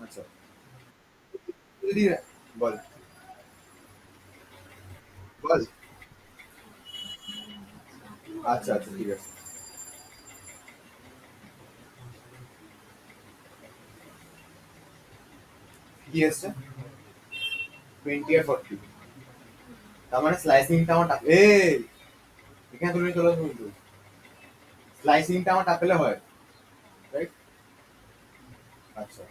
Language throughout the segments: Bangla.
আচ্ছা যদি বল বল আচ্ছা আচ্ছা ঠিক আছে কি এসছে 20 আর 40 তার মানে স্লাইসিংটা আমার এখানে তুমি চলে আসো কিন্তু স্লাইসিংটা আমার টাপেলে হয় রাইট আচ্ছা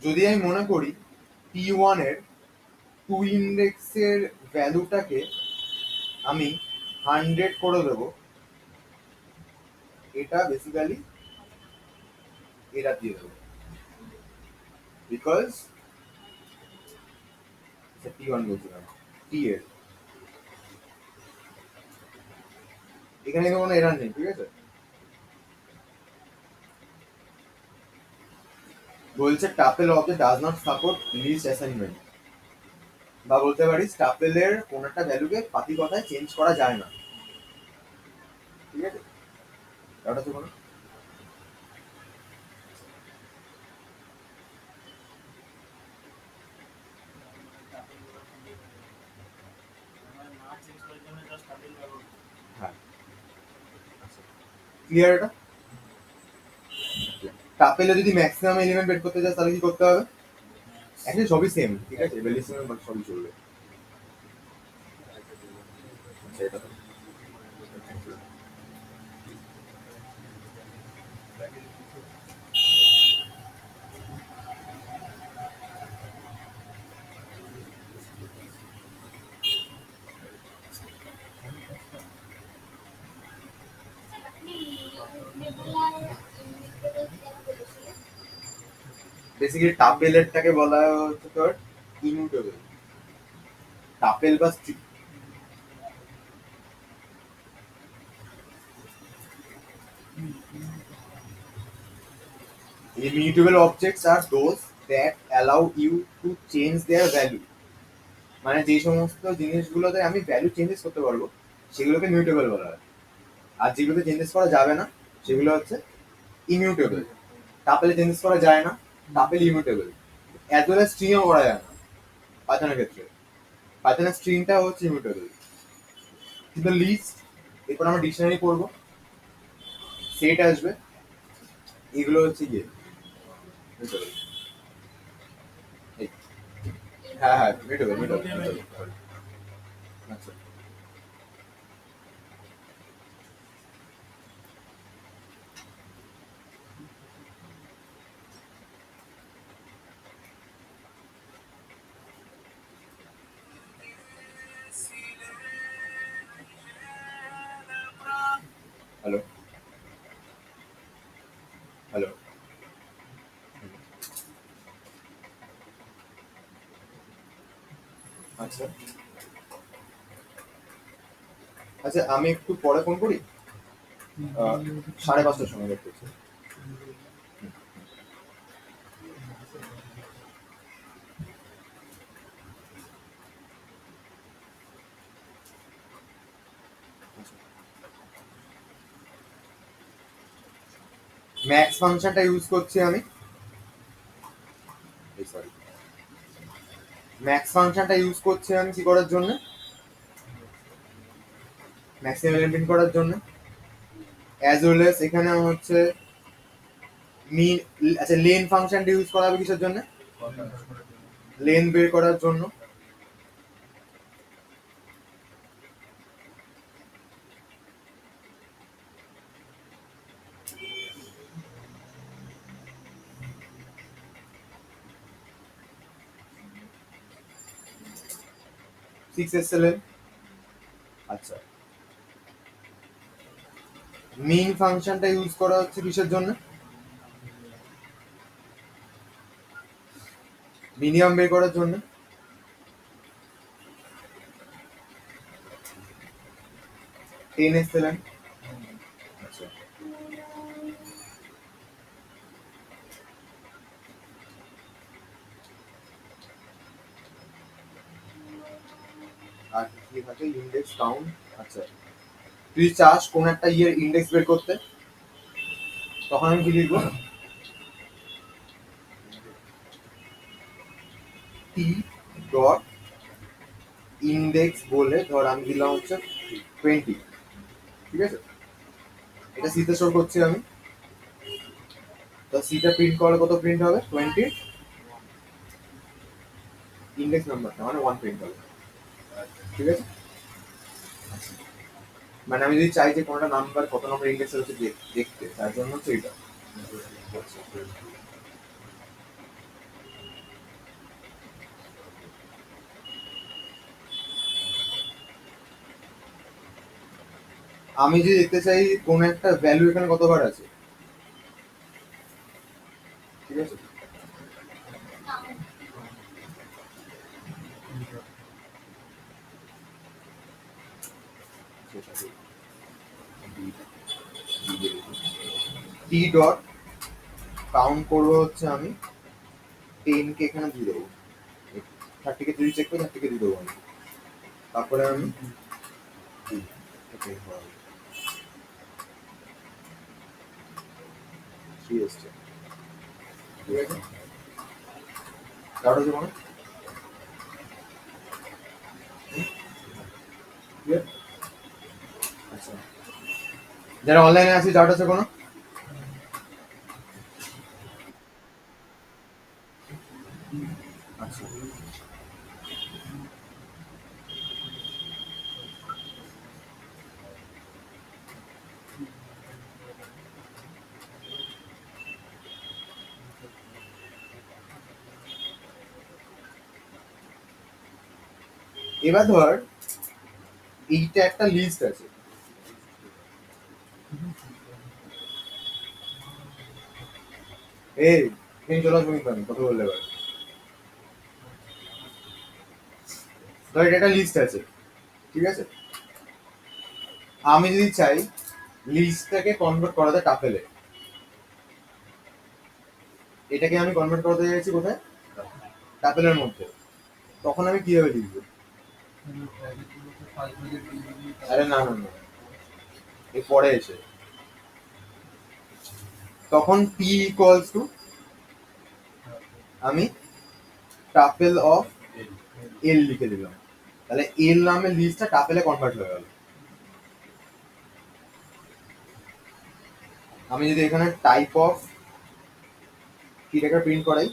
যদি আমি মনে করি P1 এর 2 ইন্ডেক্সের ভ্যালুটাকে আমি 100 করে দেবো এটা বেসিক্যালি এটা দিয়ে দেবো বিকজ P1 বলছিলাম P এর এখানে কিন্তু কোনো এরার নেই ঠিক আছে বলছে tuple object does not support list assignment বা বলতে পারিস টাপেলের কোন একটা ভ্যালুকে পাতি কথায় চেঞ্জ করা যায় না ঠিক আছে ওটা তো কোনো হ্যাঁ ক্লিয়ার এটা টাপেলে যদি ম্যাক্সিমাম এলিমেন্ট বের করতে চাস তাহলে কি করতে হবে অ্যাকচুয়ালি সবই সেম ঠিক আছে এভ্যালুয়েশন বাট সবই চলবে আচ্ছা এটা বেসিক্যালি টাপেলেরটাকে বলা হচ্ছে তোর ইমিউটেবল টাপেল বা immutable objects are those that allow you to change their value মানে যে সমস্ত জিনিসগুলোতে আমি ভ্যালু চেঞ্জেস করতে পারবো সেগুলোকে মিউটেবল বলা হয় আর যেগুলোতে চেঞ্জেস করা যাবে না সেগুলো হচ্ছে ইমিউটেবল টাপেলে চেঞ্জেস করা যায় না টাপেল ইমিউটেবল অ্যাজ ওয়েল অ্যাজ স্ট্রিংও করা যায় না পাইথনের ক্ষেত্রে পাইথনের স্ট্রিংটা হচ্ছে ইমিউটেবল কিন্তু লিস্ট এরপর আমরা ডিকশনারি পড়বো সেট আসবে এগুলো হচ্ছে গিয়ে mutable। হ্যাঁ হ্যাঁ মিউটেবল মিউটেবল আচ্ছা হ্যালো হ্যালো আচ্ছা আচ্ছা আমি একটু পরে ফোন করি 5:30টার সময় বের করছি ম্যাক্স ফাংশনটা ইউজ করছি আমি সরি ম্যাক্স ফাংশনটা ইউজ করছি আমি কি করার জন্য ম্যাক্সিমাম এলিমেন্ট করার জন্য অ্যাজ ওয়েল এস এখানে হচ্ছে মিন আচ্ছা লেন ফাংশনটা ইউজ করা হবে কিসের জন্য লেন বের করার জন্য সিক্স এস এল আচ্ছা মিন ফাংশনটা ইউজ করা হচ্ছে কিসের জন্য মিনিমাম বের করার জন্য 10 এস এল আচ্ছা কি থাকে ইন্ডেক্স কাউন্ট। আচ্ছা, তুই চাস কোন একটা ইয়ের ইন্ডেক্স বের করতে, তখন আমি কি লিখবো, টি ডট ইন্ডেক্স বলে ধর আমি দিলাম হচ্ছে 20, ঠিক আছে, এটা সিতে স্টোর করছি আমি। তো সিটা প্রিন্ট করলে কত প্রিন্ট হবে, 20 ইন্ডেক্স নাম্বারটা মানে 1 প্রিন্ট হবে, ঠিক আছে। মানে আমি যদি চাই যে কোনটা নাম্বার কত নম্বর ইন্ডেক্সে হচ্ছে দেখতে, তার জন্য হচ্ছে এটা। আমি যদি দেখতে চাই কোন একটা ভ্যালু এখানে কতবার আছে, ঠিক আছে, টি ডট কাউন্ট করবো হচ্ছে আমি 10 কে এখানে দিয়ে দেবো, 30 কে যদি চেক করি 30 কে দিয়ে দেবো আমি, তারপরে আমি ঠিক আছে, ডাউট আছে কোনো? আচ্ছা, যারা অনলাইনে আছি ডাউট আছে কোনো? আচ্ছা, এবার ধর এইটা একটা লিস্ট আছে, এই তুমি চলো তুমি পানি কত বললে এবার, ধর এটা একটা লিস্ট আছে, ঠিক আছে, আমি যদি চাই লিস্টটাকে কনভার্ট করা যায় টাপেলে, এটাকে আমি কনভার্ট করতে চাইছি কোথায়, টাপেলের মধ্যে, তখন আমি কিভাবে লিখবো? আরে না না না, এর পরে এসে তখন p ইকুয়ালস টু আমি টাপেল অফ এল লিখে দিলাম, তাহলে এল নামের লিস্টটা টাপেলে কনভার্ট হয়ে গেল। আমি যদি এখানে টাইপ অফ কিটাকে প্রিন্ট করাই,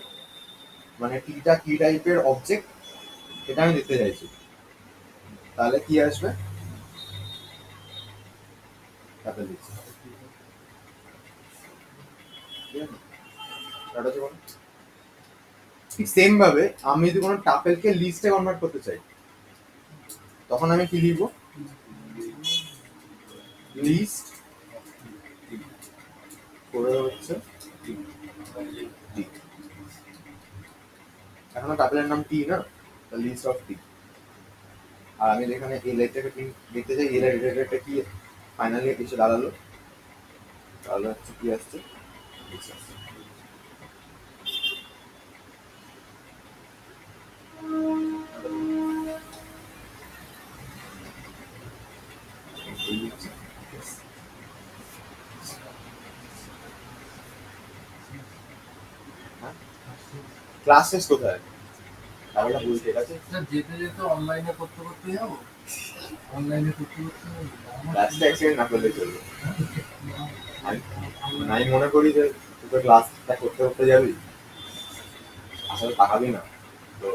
মানে টিটা কি টাইপের অবজেক্ট এটা আমি দেখতে চাইছি, তাহলে কি আসবে, টাপেল লিস্ট, ঠিক সেম ভাবে আমি যদি কোনো টাপেলকে লিস্টে কনভার্ট করতে চাই, তখন আমি কি লিখবো, লিস্ট করে হচ্ছে টি, এখন টাপেলের নাম টি না, লিস্ট অফ টি, আর আমি এখানে এল এটাকে দেখতে চাই, এল এর রিলেটেডটা কি ফাইনালি এসে দাঁড়ালো, তাহলে হচ্ছে কি আসছে, ক্লাস শেষ কোথায়, তাহলে ভুল, ঠিক আছে, যেতে যেতে অনলাইনে করতে করতে যাবো, অনলাইনে করতে করতে ক্লাসটা অ্যাক্সিডেন্ট না করলে চলবে। আমি মনে করি যে তুই তো ক্লাসটা করতে করতে যাবি, আসলে তাকাবি না, তো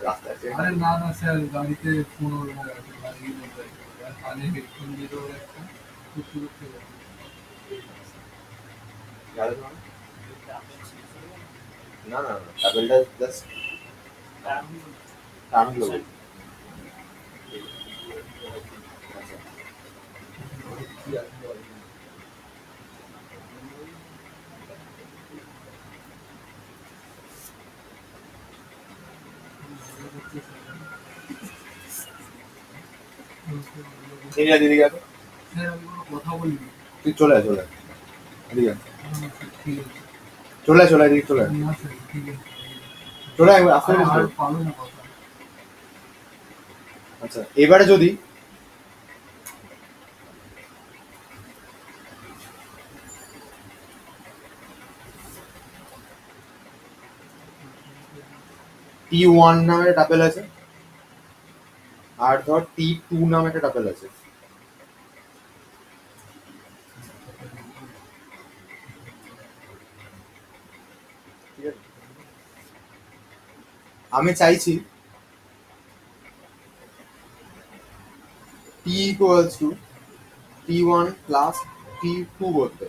রাস্তা অ্যাক্সিডেন্ট। আরে না না স্যার, গাড়িতে ফোন ওর মনে আছে, গাড়ি বলতে আর কানে হেডফোন দিয়ে দেবো একটা, করতে করতে যাবো। না না না, টাবেলটা জাস্ট টার্ন লোক। ঠিক আছে দিদি, গেছে স্যার আমি কোনো কথা বলিনি। তুই চলে আয়, চলে আয় এদিকে আয়। ঠিক আছে, চলে আয়, চলে আয়, এদিকে চলে আয়, না স্যার ঠিক আছে, চলে আয়, আসতে আর পারিস তো? পারো না কথা। আচ্ছা, এবারে যদি T1 নামে একটা টাপেল আছে, আর ধর T2 নামে একটা টাপেল আছে। ঠিক আছে, আমি চাইছি T equals two T1 plus T2 করতে,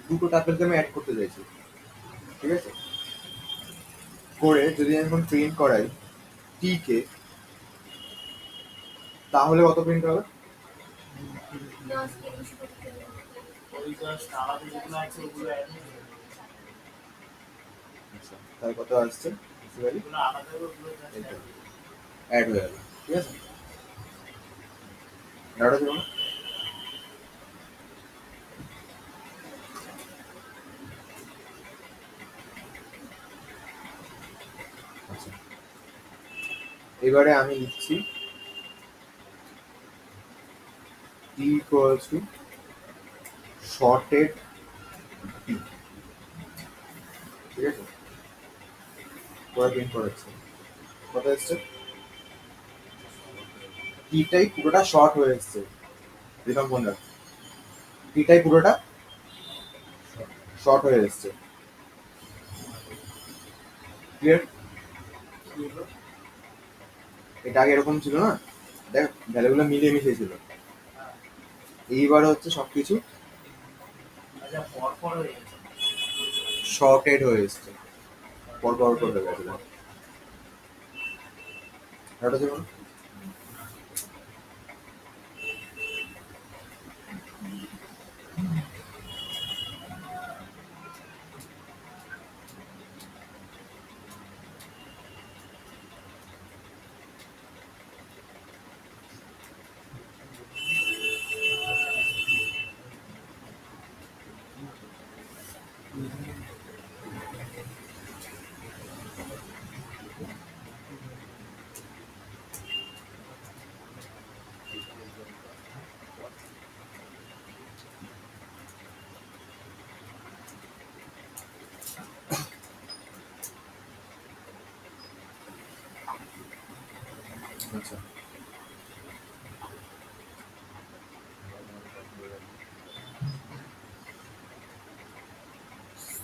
দুটো টাপেলকে আমি অ্যাড করতে চাইছি। ঠিক আছে, করে যদি আমি এখন প্রিন্ট করাই T কে, তাহলে কত প্রিন্ট হবে? আচ্ছা, তাহলে কত আসছে? অ্যাড হয়ে গেল। ঠিক আছে, ডাটা ছিল না? আচ্ছা, এবারে আমি লিখছি T equals to sorted T। ঠিক আছে, পরে প্রিন্ট করাচ্ছি। কত এসছে? টিটাই পুরোটা শর্ট হয়ে এসছে। দিলাম মনে রাখ, টিটাই পুরোটা শর্ট হয়ে এসছে। ক্লিয়ার? এটা আগে এরকম ছিল না, দেখ ভ্যালুগুলো মিলিয়ে মিশিয়ে ছিল। এইবার হচ্ছে সবকিছু শর্টেড হয়ে এসছে, পর পর করে গেছে। এটা ছিল না? আচ্ছা,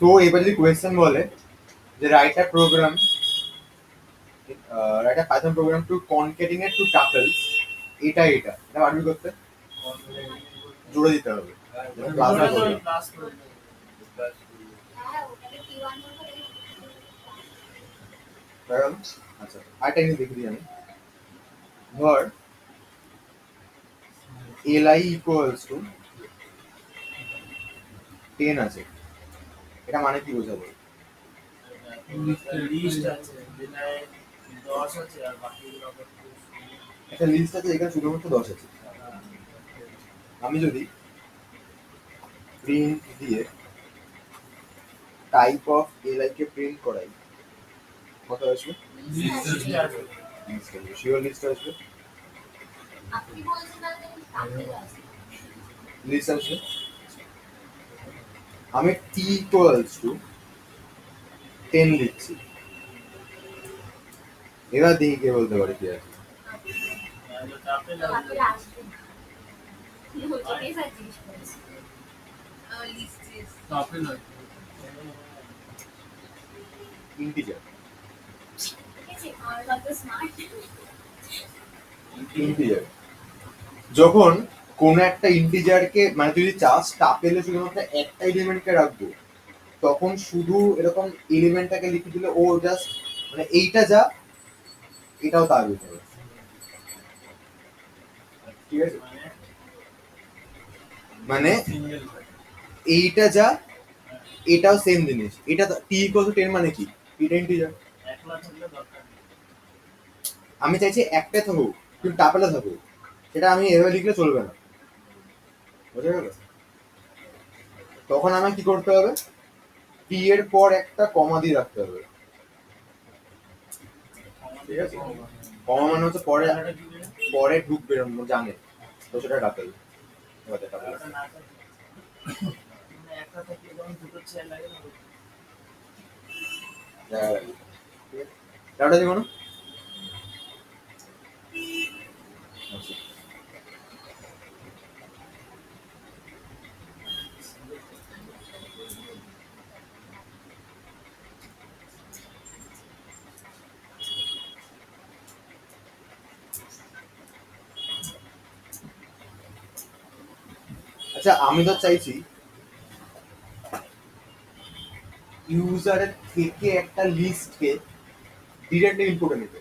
তো এবার যদি কোয়েশ্চেন বলে যে write a program, write a Python program to concatenate two tuples, এটা এটা এটা পারবি করতে? জুড়ে দিতে হবে, ক্লাস না করবে। হয়ে গেল? আচ্ছা, আরেকটা জিনিস দেখে দিই আমি। ধর li ইকুয়ালস টু 10 আছে, এটা মানে কি বোঝাবো? একটা লিস্ট আছে এখানে শুধুমাত্র 10 আছে। আমি যদি প্রিন্ট দিয়ে type of li K print করাই, কত আসবে? শিওর লিস্ট আসবে, লিস্ট আসবে। আমি টি ইকুয়ালস টু 10 লিখছি, এবার দেখি কে বলতে পারে কি আছে। ইন্টিজার, ইন্টিজার যখন কোন একটা ইন্টিজারকে, মানে তুই যদি চাস টাপেলে শুধুমাত্র একটা এলিমেন্টকে রাখবো, তখন শুধু এরকম এলিমেন্টটাকে লিখে দিলে ও জাস্ট মানে এইটা যা এটাও তার বিষয়। ঠিক আছে, মানে এইটা যা এটাও সেম জিনিস। এটা টি ইকুয়াল টু 10 মানে কি? এটা ইন্টিজার। আমি চাইছি একটা থাকুক কিন্তু টাপেলে থাকুক, সেটা আমি এভাবে লিখলে চলবে না, বুঝা গেল? তখন আমায় কি করতে হবে? টি এর পর একটা কমা দিয়ে রাখতে হবে। ঠিক আছে, কমা মানে হচ্ছে পরে পরে ঢুকবে জানে, তো সেটা টাপেল। এবার টাপেল ডাটা দিব না। আচ্ছা আচ্ছা, আমি তো চাইছি ইউজারের থেকে একটা লিস্টকে ডিরেক্টলি ইনপুটে নিতে,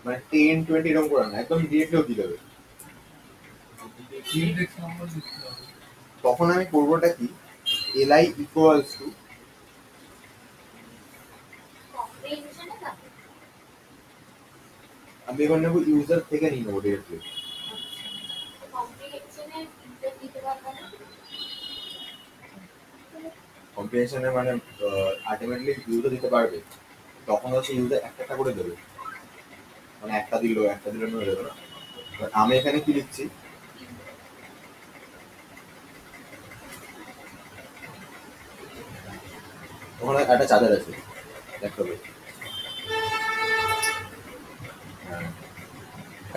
মানে 10-20 এরকম করে না, একদম ডিরেক্টলিও দিয়ে দেবে। ইন্ডেক্স নাম্বার দিতে হবে। তখন আমি করবোটা কি, এলআই ইকুয়ালস টু, আমি এবার নেবো ইউজার থেকে নিয়ে নেবো ডিরেক্টলি। কম্প্রিহেনশনে মানে আলটিমেটলি ইউজার দিতে পারবে, তখন হচ্ছে ইউজার একটা একটা করে দেবে, মানে একটা দিল হয়ে যাবে না। But আমি এখানে কি লিখছি, ওখানে একটা চার্জার আছে ল্যাপটপে,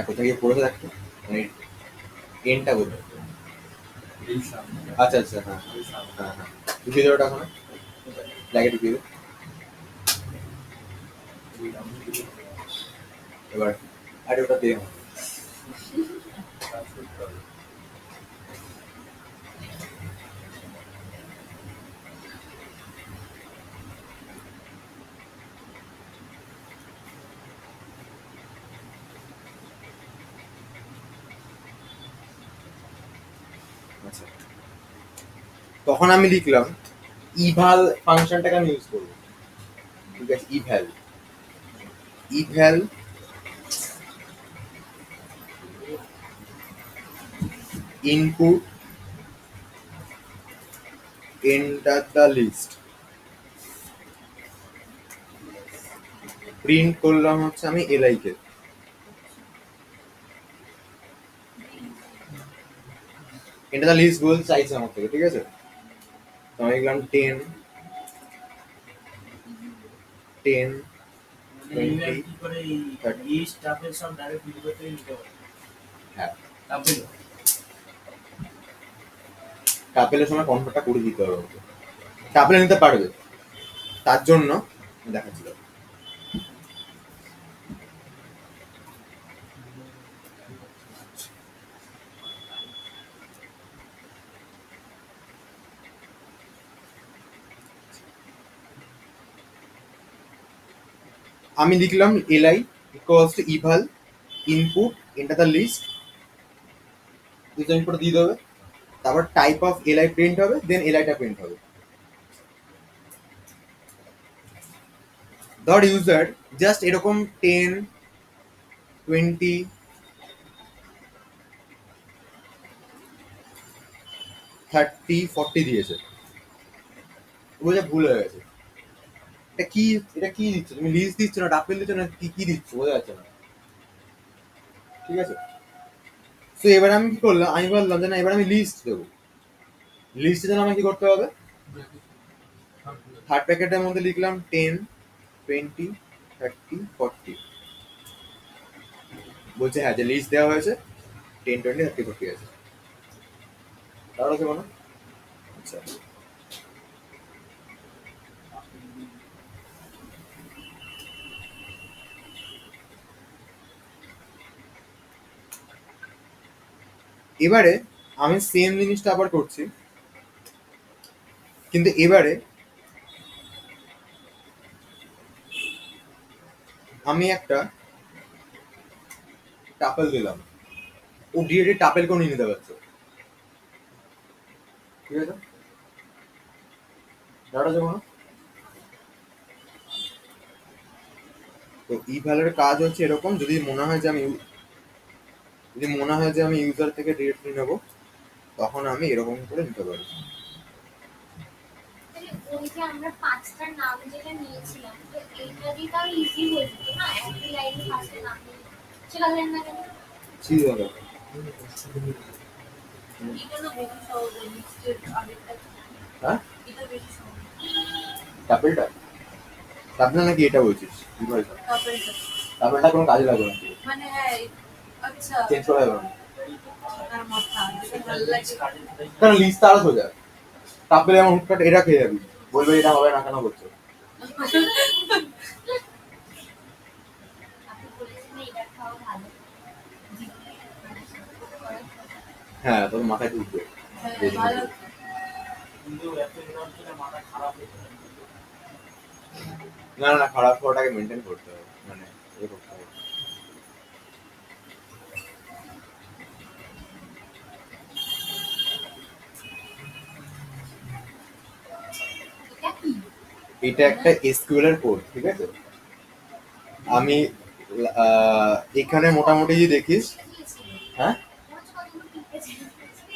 কোথায় গিয়ে পড়েছে দেখতো, মানে এনটা কোথায়। আচ্ছা আচ্ছা, হ্যাঁ হ্যাঁ হ্যাঁ, ঢুকিয়ে দেবো ওটা ওখানে, লাগে ঢুকিয়ে দেবো। এবার আরে ওটা দিয়ে আচ্ছা, তখন আমি লিখলাম ইভাল ফাংশনটাকে আমি ইউজ করবো। ঠিক আছে, eval eval input enter the list, print করলাম হচ্ছে আমি এলআই কে। এন্টার দ্য লিস্ট বলতে চাইছে আমার থেকে, ঠিক আছে। তো আমি লিখলাম 10 10 20 30। হ্যাঁ, টাপেলের সময় কনভার্টটা করে দিতে হবে ওকে। টাপেলে নিতে পারবে, তার জন্য দেখাচ্ছিল। আমি লিখলাম LI equals to eval input enter the list, দুটো ইনপুট দিয়ে দেবে, তারপর টাইপ অফ এলআই প্রিন্ট হবে, দেন এলআইটা প্রিন্ট হবে। ধর ইউজার জাস্ট এরকম 10 20 30 40 দিয়েছে, বোঝা ভুল হয়ে গেছে। এটা কি, এটা কি দিচ্ছ তুমি, লিস্ট দিচ্ছ না টাপেল দিচ্ছ না, কি কি দিচ্ছ বোঝা যাচ্ছে না। ঠিক আছে, তো এবার আমি কি করলাম, আমি বললাম যে না এবার আমি লিস্ট দেবো। লিস্টের জন্য আমাকে কি করতে হবে, থার্ড প্যাকেটের মধ্যে লিখলাম 10 20 30 40, বলছে হ্যাঁ যে লিস্ট দেওয়া হয়েছে 10 20 30 40 আছে, তাহলে হচ্ছে কোনো। আচ্ছা, এবারে আমি সেম জিনিসটা আবার করছি, কিন্তু এবারে আমি একটা টাপেল দিলাম, ও ডিরেক্টলি টাপেল করে নিতে পারছে। ঠিক আছে, দাঁড়া যেমন, তো ই ভ্যালের কাজ হচ্ছে এরকম, যদি মনে হয় যে আমি ইউজার থেকে ডিরেক্টলি নেবো, তখন আমি এরকম করে নিতে পারি। ওই যে আমরা পাঁচটা নাম যেটা নিয়েছিলাম, তো এইটা দিয়ে তাও ইজি হয়ে যেত না, একই লাইনে পাঁচটা নাম নিয়ে সেটা হলেন না কেন? ছি দাদা। এটা তো বেশি সহজ, লিস্টের আগেরটা হ্যাঁ, এটা বেশি সহজ। টাপেলটা টাপেল নাকি এটা বলছিস? কি বলছিস? কাপড়টা টাপেলটা কোনো কাজে লাগবে না, মানে হ্যাঁ, আচ্ছা চেঞ্জ করা যাবে না। তার মাথা যেটা ভালো লাগে। কারণ লিস্ট আরো সোজা। টাপেলে আমার হুটকাট এটা খেয়ে যাবি, বলবে এটা হবে না কেন করছো। আপনি বলেছেন এটা খাওয়া ভালো, হ্যাঁ, তোর মাথায় ঢুকবে। ভালো। না না, খারাপ খাওয়াটাকে মেনটেন করতে হবে, মানে এ করতে হবে। এটা কি? এটা একটা এসকিউএল এর কোড, ঠিক আছে? আমি এখানে মোটামুটি যদি দেখিস, হ্যাঁ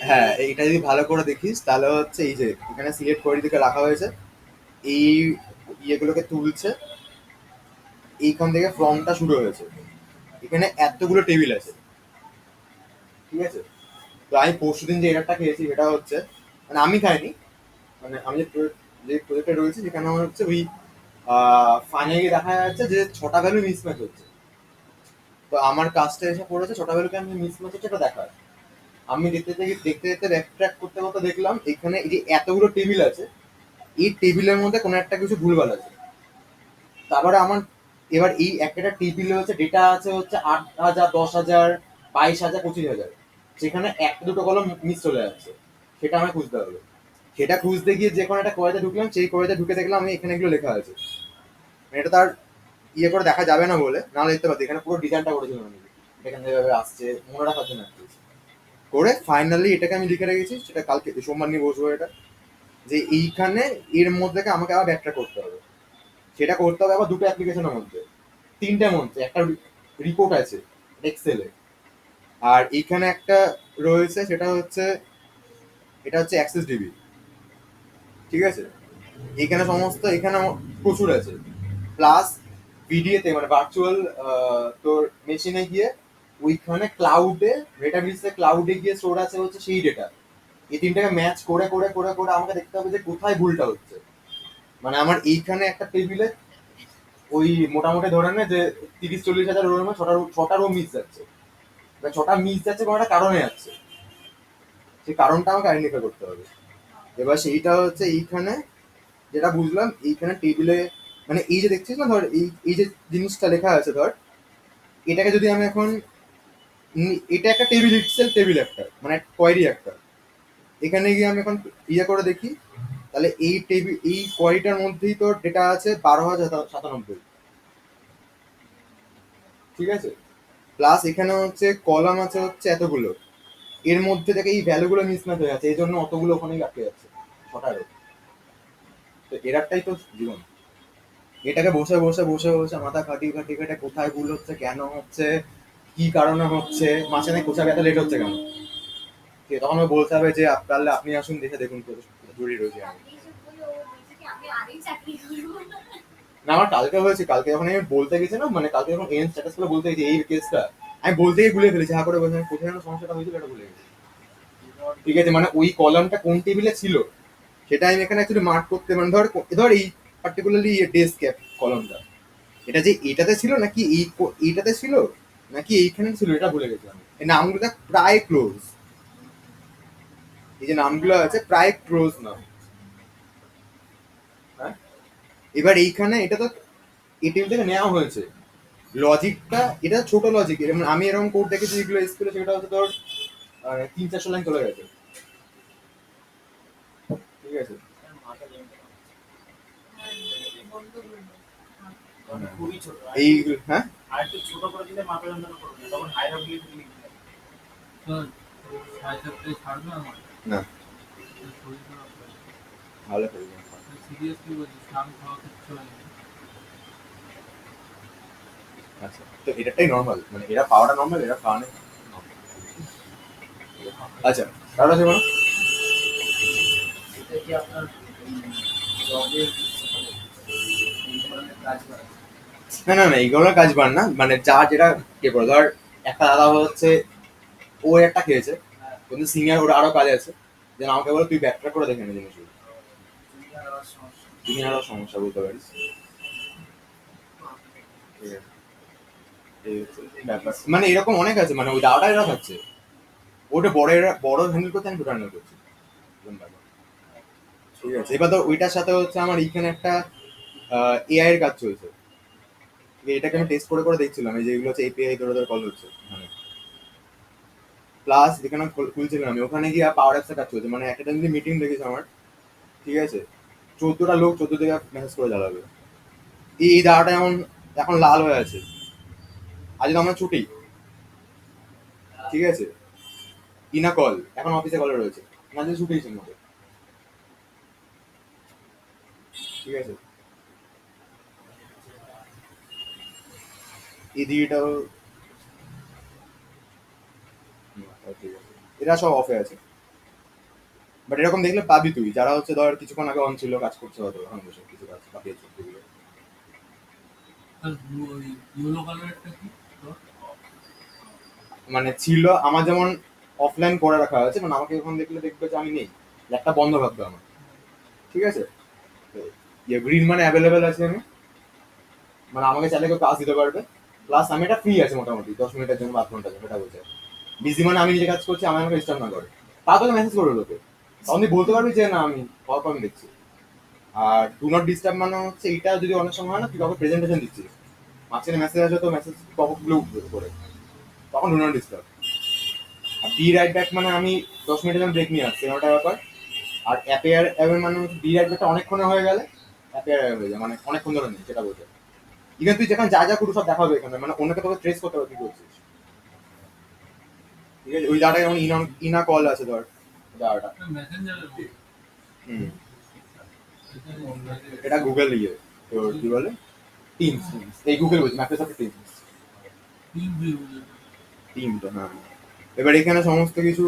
হ্যাঁ, এইটা যদি ভালো করে দেখিস তাহলে হচ্ছে এই যে এখানে সিলেক্ট করে দিকে রাখা হয়েছে, এই ইয়েগুলোকে তুলছে, এইখান থেকে ফর্মটা শুরু হয়েছে, এখানে এতগুলো টেবিল আছে, ঠিক আছে? তো আমি পরশুদিন যে এরারটা খেয়েছি সেটা হচ্ছে, মানে আমি খাইনি, মানে আমি যে প্রজেক্টে রয়েছে সেখানে আমার হচ্ছে ওই ফাইনালি দেখা যাচ্ছে যে 6টা ভ্যালু মিসম্যাচ হচ্ছে। তো আমার কাজটা এসে পড়েছে 6টা ভ্যালুকে আমি মিসম্যাচ হচ্ছে এটা দেখার। আমি দেখতে দেখতে দেখতে ব্যাকট্র্যাক করতে করতে দেখলাম এখানে এই যে এতগুলো টেবিল আছে, এই টেবিলের মধ্যে কোনো একটা কিছু ভুলভাল আছে। তারপরে আমার এবার এই একটা টেবিলে হচ্ছে ডেটা আছে হচ্ছে 8,000, 10,000, 22,000, 25,000, সেখানে একটা দুটো কলম মিস চলে যাচ্ছে, সেটা আমায় খুঁজতে হবে। সেটা খুঁজতে গিয়ে যে কোনো একটা কোয়েতে ঢুকলাম, সেই কোয়েতে ঢুকে দেখলাম আমি এখানে এগুলো লেখা আছে, মানে এটা তার ইয়ে করে দেখা যাবে না বলে, নাহলে দেখতে পাচ্ছি এখানে পুরো ডিজাইনটা করেছিলাম আমি, এখানে যেভাবে আসছে মনে রাখার জন্য করে ফাইনালি এটাকে আমি লিখে রেখেছি, সেটা কালকে সোমবার নিয়ে বসবো এটা, যে এইখানে এর মধ্যে আমাকে আবার ব্যাকট্র্যাক করতে হবে। সেটা করতে হবে আবার দুটো অ্যাপ্লিকেশনের মধ্যে, তিনটার মধ্যে। একটা রিপোর্ট আছে এক্সেলে, আর এইখানে একটা রয়েছে, সেটা হচ্ছে এটা হচ্ছে অ্যাক্সেস ডিবি, ঠিক আছে? এখানে সমস্ত এখানে প্রচুর আছে, প্লাস ভিডিওতে মানে ভার্চুয়াল তোর মেশিনে গিয়ে ওইখানে ক্লাউডে, ডেটাবেসে ক্লাউডে গিয়ে স্টোর আছে হচ্ছে সেই ডেটা। এই তিনটাকে ম্যাচ করে করে করে করে আমাকে দেখতে হবে যে কোথায় ভুলটা হচ্ছে। মানে আমার এইখানে একটা টেবিলে ওই মোটামুটি ধরে নে যে 30-40 হাজার রোর মধ্যে ছটা রো মিস যাচ্ছে, এবার ছটা মিস যাচ্ছে কোনো একটা কারণে যাচ্ছে, সেই কারণটা আমাকে আইডেন্টিফাই করতে হবে। এবার সেইটা হচ্ছে এইখানে যেটা বুঝলাম, এইখানে টেবিলে মানে এই যে দেখছিস না, ধর এই এই যে জিনিসটা লেখা আছে, ধর এটাকে যদি আমি এখন এটা একটা টেবিল ইটসেলফ, টেবিল একটা মানে কোয়েরি একটা, এখানে গিয়ে আমি এখন ইয়ে করে দেখি, তাহলে এই টেবিল এই কোয়েরিটার মধ্যেই তোর ডেটা আছে 12,097, ঠিক আছে? প্লাস এখানে হচ্ছে কলাম আছে হচ্ছে এতগুলো, এর মধ্যে থেকে এই ভ্যালুগুলো মিসম্যাচ হয়ে যাচ্ছে, এই জন্য অতগুলো ওখানেই আটকে যাচ্ছে, ছটারও। তো এরারটাই তো জীবন। এটাকে বসে বসে বসে বসে মাথা খাটিয়ে খাটিয়ে খাটিয়ে কোথায় ভুল হচ্ছে, কেন হচ্ছে, কি কারণে হচ্ছে, মাঝখানে কোথায় এত লেট হচ্ছে কেন, তখন আমি বলতে হবে যে তাহলে আপনি আসুন দেখে দেখুন জরুরি রয়েছে আমি। আপনি যে বললো ও বলছে কি আমি আরেই চাকরি করবো। না, আমার কালকে হয়েছে, কালকে যখন আমি বলতে গেছিলাম, মানে কালকে যখন এন স্ট্যাটাস করে বলতে গেছি এই কেসটা, আমি বলতে গিয়ে ভুলে ফেলেছি, হা করে বলছি আমি কোথায় যেন সমস্যাটা হয়েছিল এটা ভুলে গেছি, ঠিক আছে? মানে ওই কলামটা কোন টেবিলে ছিল সেটা আমি এখানে অ্যাকচুয়ালি মার্ক করতে, মানে ধর ধর এই পার্টিকুলারলি ডেস্ক ক্যাপ কলমটা, এটা যে এটাতে ছিল নাকি এইটাতে ছিল নাকি এইখানে ছিল এটা ভুলে গেছিলাম। এই নামগুলো প্রায় ক্লোজ, এই যে নামগুলো আছে প্রায় ক্লোজ নাম। হ্যাঁ, এবার এইখানে এটা তো এই টেবিল থেকে নেওয়া হয়েছে, লজিকটা এটা ছোট লজিক, আমি এরকম কোড দেখেছি যেগুলো স্কুলে, সেটা হচ্ছে তোর 300-400 লাইন চলে গেছে, ঠিক আছে? খুবই ছোট। এই হ্যাঁ, আর একটু ছোট করে দিলে মাথা যন্ত্রণা করবে না, তখন হায়ারোগ্লিফ লিখতে হবে। সাড়ে চারটায় ছাড়বে আমার না শরীর খারাপ হয়। ভালো করবে। সিরিয়াসলি বলছি, স্নান খাওয়া কিচ্ছু হয়নি। আচ্ছা, তো এটাই নর্মাল, মানে এরা পাওয়াটা নর্মাল, এরা পাওয়া নেই। আচ্ছা, কারণ আছে বলো। এটা কি আপনার জবের এই ধরনের কাজ করা না এইগুলো কাজ পান না, মানে যা যেটা কে করে ধর একটা দাদা হচ্ছে ও একটা খেয়েছে, কিন্তু সিনিয়র ওর আরো কাজ আছে, যেন আমাকে বলে তুই ব্যাকট্রাক করে দেখে নে জিনিসগুলো, তুমি আর আমার সমস্যা তুমি আরো সমস্যা বলতে পারিস। ঠিক আছে, এই হচ্ছে ব্যাপার, মানে এরকম অনেক আছে, মানে ওই দাদাটা এরা থাকছে ওটা বড় বড় হ্যান্ডেল করতে আমি ছোট হ্যান্ডেল করছি, এরকম ব্যাপার। ঠিক আছে, এবার তো ওইটার সাথে হচ্ছে আমার এইখানে একটা এআই এর কাজ চলছে, এটাকে আমি টেস্ট করে করে দেখছিলাম, এই যেগুলো হচ্ছে এপিআই ধরে ধরে কল হচ্ছে ওখানে, প্লাস যেখানে খুলছিলাম আমি ওখানে গিয়ে পাওয়ার অ্যাপসে কাজ চলছে, মানে একটা যদি মিটিং দেখেছি আমার, ঠিক আছে, 14টা লোক 14 দিকে মেসেজ করে জ্বালাবে, এই দাঁড়াটা এমন এখন লাল হয়ে আছে, আজ তো আমরা ছুটি, ঠিক আছে, ইনা কল এখন অফিসে কলে রয়েছে, না যে ছুটি ছিল আমাদের, ঠিক আছে, এই দিদিটাও ঠিক আছে, এরা সব অফে আছে, বাট এরকম দেখলে পাবি তুই যারা হচ্ছে ধর কিছুক্ষণ আগে অন ছিল কাজ করছে, হয়তো এখন বসে কিছু কাজ পাঠিয়েছে সেগুলো। আর ওই ইয়েলো কালারটা কি তোর? মানে ছিল আমার যেমন অফলাইন করে রাখা আছে, মানে আমাকে এখন দেখলে দেখবে যে আমি নেই, একটা বন্ধ ভাববে আমার, ঠিক আছে, ইয়ে গ্রিন মানে অ্যাভেলেবেল আছে আমি, মানে আমাকে চাইলে কেউ কাজ দিতে পারবে, প্লাস আমি এটা ফ্রি আছে মোটামুটি 10 মিনিটের জন্য 5 ঘন্টার জন্য, এটা বলছে বিজি মানে আমি নিজে কাজ করছি, আমার আমাকে ডিস্টার্ব না করে, তা তোকে মেসেজ করবে লোকে, তখন তুই বলতে পারবি যে না আমি আমি দেখছি। আর ডু নট ডিস্টার্ব মানে হচ্ছে এইটা যদি অনেক সময় হয় না তুই কাউকে প্রেজেন্টেশন দিচ্ছিস, মাঝখানে মেসেজ আসে তো মেসেজ পপগুলো উঠবে করে, তখন ডু নট ডিস্টার্ব। আর বি রাইট ব্যাক মানে আমি 10 মিনিটের জন্য ব্রেক নিয়ে আসছি, ওটা ব্যাপার। আর অ্যাপেয়ার অ্যাপের মানে বি রাইট ব্যাকটা অনেকক্ষণে হয়ে গেলে অ্যাপেয়ার হয়ে যায়, মানে অনেকক্ষণ ধরে নেই সেটা বলতে, ইভেন তুই যেখানে যা যা করু সব দেখাবে এখানে, মানে অন্যকে তোকে ট্রেস করতে হবে কি করছিস, ঠিক আছে, ওই দাঁড়ায় যেমন ইনা কল আছে ধর দাঁড়াটা, মেসেঞ্জারের মতো। হুম, এটা অনলাইনে এটা গুগল ইয়ে তোর কি বলে টিমস, এই গুগল বলছি মাইক্রোসফট টিমস, টিম ভিউ টিমটা, হ্যাঁ। এবার এখানে সমস্ত কিছু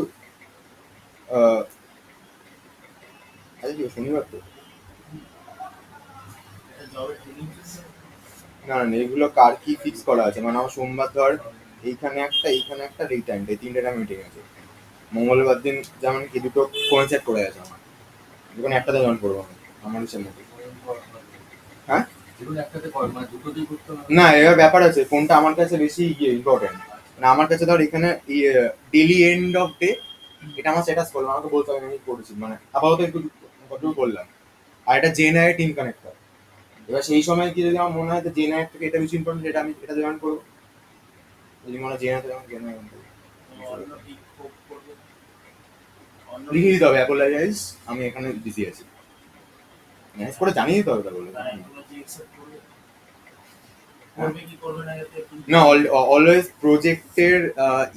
আরে কি শনিবার তো, জবের ট্রেনিং না এগুলো কার কি ফিক্স করা আছে, মানে আমার সোমবার ধর এইখানে একটা এই টাইমটা এই 3টা মিটিং আছে, মঙ্গলবার দিন যেমন কি দুটো কোয়েন্সাইড করে আছে আমার, যখন একটাতে জয়েন করবো আমি আমার ইচ্ছা মতো। হ্যাঁ যেগুলো একসাথে কর মানে দুটোতেই করতে হবে না এবার ব্যাপার আছে কোনটা আমার কাছে বেশি ইম্পর্টেন্ট, মানে আমার কাছে ধর এখানে ডেলি এন্ড অফ ডে এটা আমার স্ট্যাটাস করলাম, আমাকে বলতে হবে আমি করেছি, মানে আপাতত একটু কতটুকু করলাম, আর এটা জেনারেল টিম কানেক্টর, এবার সেই সময় কি যদি আমার মনে হয় যে জেনারেল থেকে এটা বেশি ইম্পর্টেন্ট, এটা আমি এটা জয়েন করবো, যদি মনে হয় জেনারেল আমি জেনারেল অন্য দিক হোক করবে অন্য লিখে দিতে হবে অ্যাপোলাইজাইজ আমি এখানে বিজি আছি, ম্যানেজ করে জানিয়ে দিতে হবে তা বলে, তারা এগুলো যে accept করবে করবে কি করবে না এতে একটু না অলওয়েজ প্রজেক্টের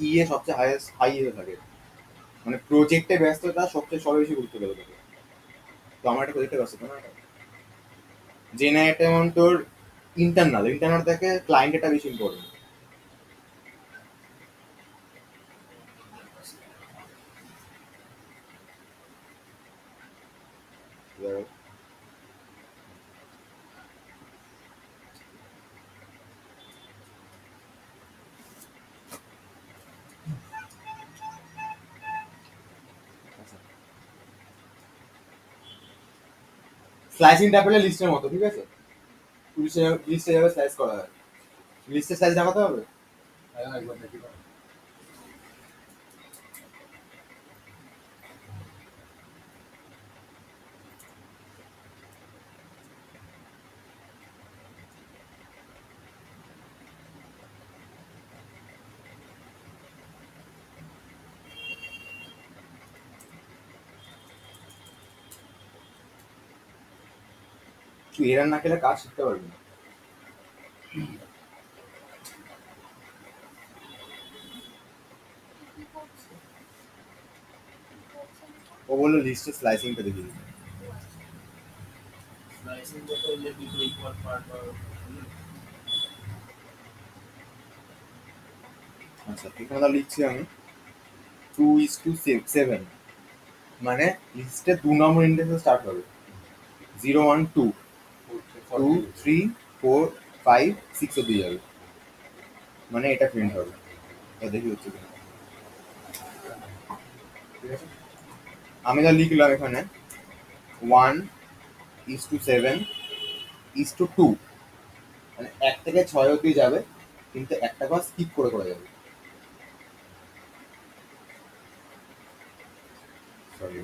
ইয়ে সবচেয়ে হাই থাকে, মানে প্রজেক্টে ব্যস্ততা সবচেয়ে সব বেশি গুরুত্ব দেবে তোকে, তো আমার একটা প্রজেক্টে ব্যস্ততা না, যে না এটা যেমন তোর ইন্টারনাল থেকে ক্লায়েন্ট এটা বেশি ইম্পর্টেন্ট। স্লাইসিং ট্যাপেলে লিস্টের মতো, ঠিক আছে, লিস্টে যাবে স্লাইস করা হয়, লিস্টে স্লাইস দেখাতে হবে, একবার দেখি না। তুই এরার না খেলে কাজ শিখতে পারবি না। কি করছে? কি করছে? ও বললো লিস্টে স্লাইসিংটা দেখিয়ে দিতে, লাইসেন্স করতে হলে দুটো ইকুয়াল পার্ট আচ্ছা এখানে তাহলে লিখছি আমি 2:7, মানে লিস্টে 2 নম্বর ইন্ডেক্সে স্টার্ট হবে, 0 1 2 2 3 4 5 6 অব্দি যাবে, মানে এটা প্রিন্ট হবে। দেখি হচ্ছে কিনা। ঠিক আছে, আমি যা লিখলাম এখানে 1:7:2, মানে 1 থেকে 6 অব্দি যাবে, কিন্তু একটা ঘর স্কিপ করে করে যাবে। সরি,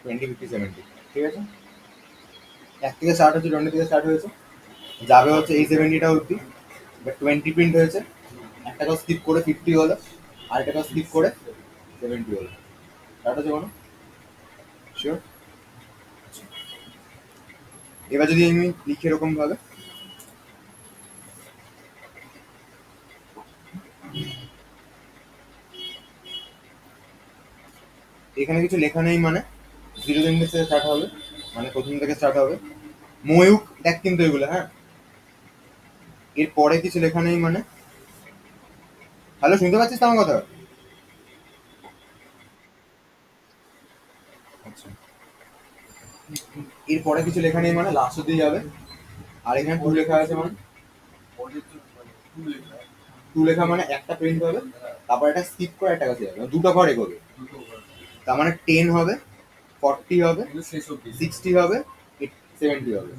20 50 70, ঠিক আছে। 1 থেকে স্টার্ট হচ্ছে, 20 থেকে স্টার্ট হয়েছে, যাবে হচ্ছে এই 70টা অব্দি, 20 প্রিন্ট হয়েছে, একটা ঘর স্কিপ করে 50 হলো, আরেকটা ঘর স্কিপ করে 70 হলো। স্টার্ট হচ্ছে কোনো শিওর? এবার যদি আমি লিখি এরকম ভাবে, এখানে কিছু লেখা নেই, মানে 0 ইন্ডেক্স থেকে স্টার্ট হবে, মানে প্রথম থেকে স্টার্ট হবে। ময়ূক দেখ কিন্তু এগুলো, হ্যাঁ, এর পরে কিছু লেখা নেই, মানে হ্যালো, শুনতে পাচ্ছিস তো আমার কথা? আচ্ছা, এর পরে কিছু লেখা নেই, মানে লাস্ট অব্দি যাবে। আর এখানে 2 লেখা আছে, মানে 2 লেখা মানে একটা প্রিন্ট হবে, তারপর একটা স্কিপ করে একটা কাছে যাবে, মানে দুটো ঘর এগোবে। তার মানে 10 হবে, 40 হবে, 60 হবে, 70 হবে।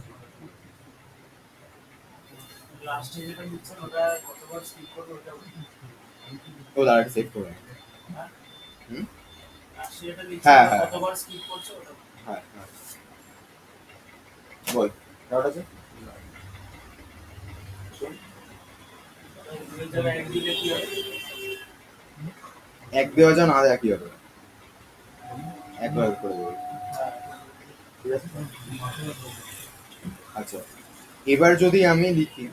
লাস্টে যেটা লিখছেন ওটা কতবার স্কিপ করবে ওটা বলুন। ও দাঁড়া, সেভ করে। হুম, লাস্টে যেটা হ্যাঁ, লিখছেন হ্যাঁ। কতবার স্কিপ করছে ওটা বলুন। হ্যাঁ, হ্যাঁ, বল ডাউট আছে? শোন, দুই জায়গায় এক দিলে কি হবে? এক দেওয়া যাও না দেওয়া কি হবে, একবার করে দেবো, ঠিক আছে। আচ্ছা, এবার যদি আমি লিখি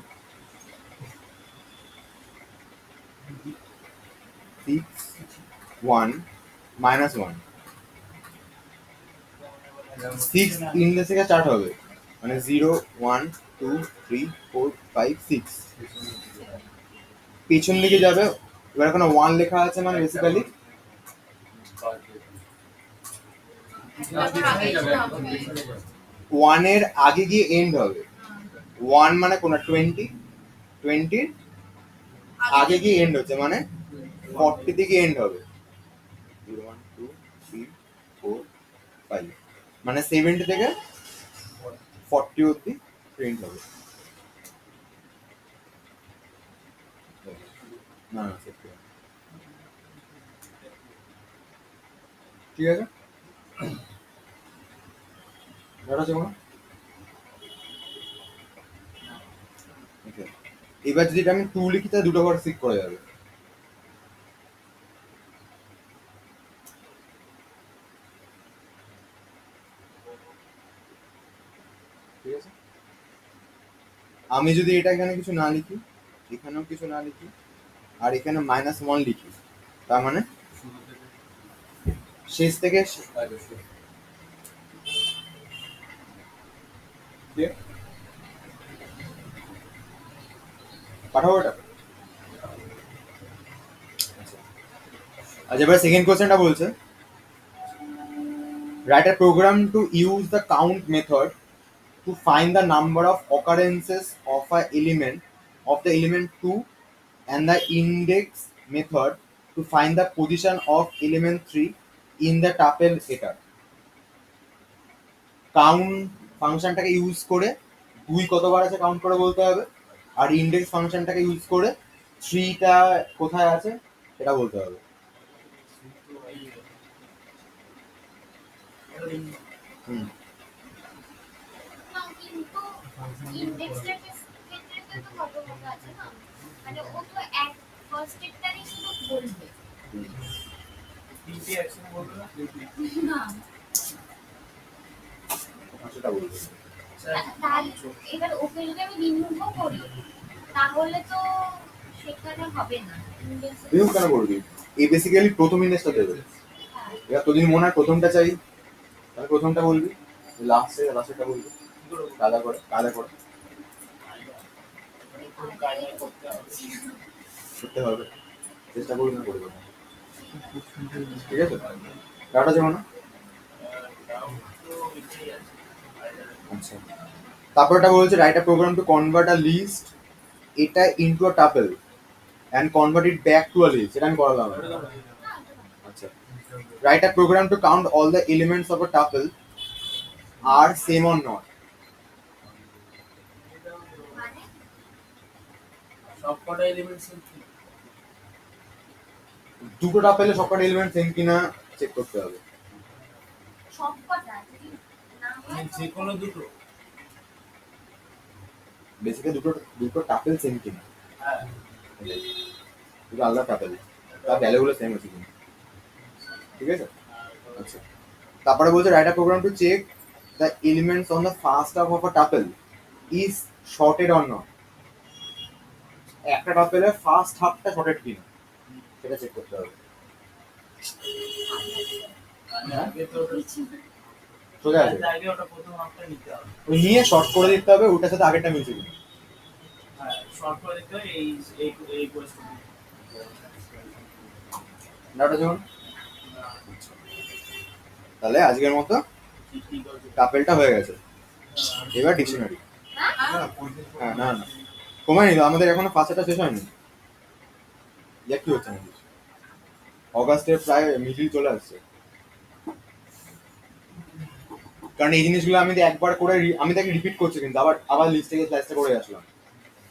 6 1 -1, 6 ইন্ডেক্স থেকে স্টার্ট হবে, মানে 0 1 2 3 4 5 6 পেছন দিকে যাবে। এবার কোনো 1 লেখা আছে, মানে বেসিক্যালি ওয়ান এর আগে গিয়ে এন্ড হবে। 1 মানে কোন 20, 20 আগে গিয়ে এন্ড হচ্ছে, মানে 40 দিকে এন্ড হবে। 0 1 2 3 4 5, মানে 70 থেকে 40 অব্দি প্রিন্ট হবে। না না, সেভ করো। ঠিক আছে, এটা হচ্ছে কোনো। Okay. এবার যদি আমি 2 লিখি তাহলে দুটো ঘর স্কিপ করে যাবে। ঠিক আছে, আমি যদি এটা এখানে কিছু না লিখি, এখানেও কিছু না লিখি, আর এখানে -1 লিখি, তার মানে শেষ থেকে পাঠাবো এটা। আচ্ছা, এবার সেকেন্ড কোশ্চেনটা বলছে, write a program to use the count method to find the number of occurrences of a element of the element 2 and the index method to find the position of element 3 in the tuple eta. Count ফাংশনটাকে ইউজ করে 2 কতবার আছে কাউন্ট করে বলতে হবে, আর ইন্ডেক্স ফাংশনটাকে ইউজ করে 3টা কোথায় আছে এটা বলতে হবে। হুম, না, কিন্তু ইন্ডেক্সটার ক্ষেত্রে তো কত মতো আছে না, মানে ও তো এক ফার্স্ট এটারই শুধু বলবে তিনটে একসঙ্গে বলবে না? না। সেটা বলবো। স্যার তাহলে এবার ওকে যদি আমি রিমুভও করি তাহলে তো সেখানে হবে না রিমুভ কেন করবি? এই বেসিক্যালি প্রথম ইন্ডেক্সটা দেবে। এবার তোর যদি মনে হয় প্রথমটা চাই তাহলে প্রথমটা বলবি, লাস্টেরটা বলবি, কাদা করে করতে হবে, চেষ্টা করবি না করবো না, ঠিক আছে? ডাটা যাবো না। আচ্ছা, তারপরটা বলছে right a program to convert a list এটা into a tuple and convert it back to a list, এটা আমি করালাম। আচ্ছা, write a program to count all the elements of a tuple are same or not. মানে সবকটা এলিমেন্টস দুটো টাপেলে সবকটা এলিমেন্ট সেম কিনা চেক করতে হবে। সবকটা যদি না হয় যে কোনো দুটো। বেসিক্যালি দুটো টাপেল সেম কিনা, হ্যাঁ, দুটো আলাদা টাপেল, তার ভ্যালুগুলো সেম আছে কিনা, ঠিক আছে? আচ্ছা, তারপরে বলছে right a program to check the elements on the first half of a tuple is sorted or not. একটা টাপেলের ফার্স্ট হাফটা শর্টেড কিনা সেটা চেক করতে হবে। মানে আগে তো সোজা আছে, আগে ওটা প্রথম হাফটা নিতে হবে। ওই নিয়ে শর্ট করে দিতে হবে ওটার সাথে আগেরটা মিলছে কিনা। হ্যাঁ, শর্ট করে দিতে হবে এই কোয়েশ্চেন। ডাটা যেমন তাহলে আজকের মতো ঠিক আছে। টাপেলটা হয়ে গেছে, এবার ডিকশনারি। হ্যাঁ, না না কমায়নি তো, আমাদের এখনো ফার্স্টটা শেষ হয়নি। দেখ কি হচ্ছে নাকি, অগাস্টের প্রায় মিডিল চলে আসছে। কারণ এই জিনিসগুলো আমি তো একবার করে আমি তাকে রিপিট করছি, কিন্তু আবার লিস্ট থেকে স্লাইসটা করে আসলাম,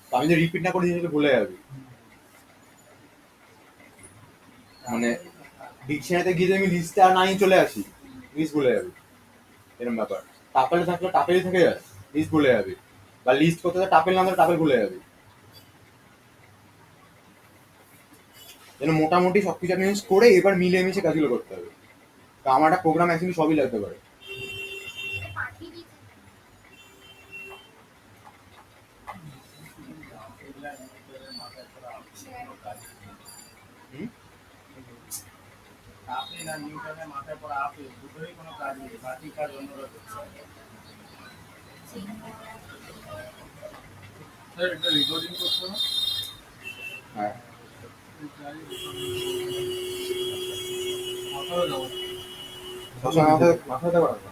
তো আমি যদি রিপিট না করে জিনিসটা ভুলে যাবি। মানে ডিকশনারিতে গিয়ে যদি আমি লিস্টে আর নাই চলে আসি, লিস্ট ভুলে যাবি, এরকম ব্যাপার। টাপেলে থাকলে টাপেলই থেকে যাস, লিস্ট ভুলে যাবি, বা লিস্ট করতে টাপেল না হলে টাপেল ভুলে যাবি। যেন মোটামুটি সবকিছু একটা জিনিস করে এবার মিলে মিশে কাজগুলো করতে হবে। তো আমার একটা প্রোগ্রাম অ্যাকচুয়ালি সবই লাগতে পারে। এটা পাঠিয়ে দিই হুম? আপনি না নিউটনের মাথায় পড়া আপেল দুটোরই কোনো কাজ নেই, বাকি কাজ অন্যরা করছে। স্যার এটা রেকর্ডিং করতে হবে। হ্যাঁ, মাথায় দাও, সবসময় মাথা ব্যথা করার না,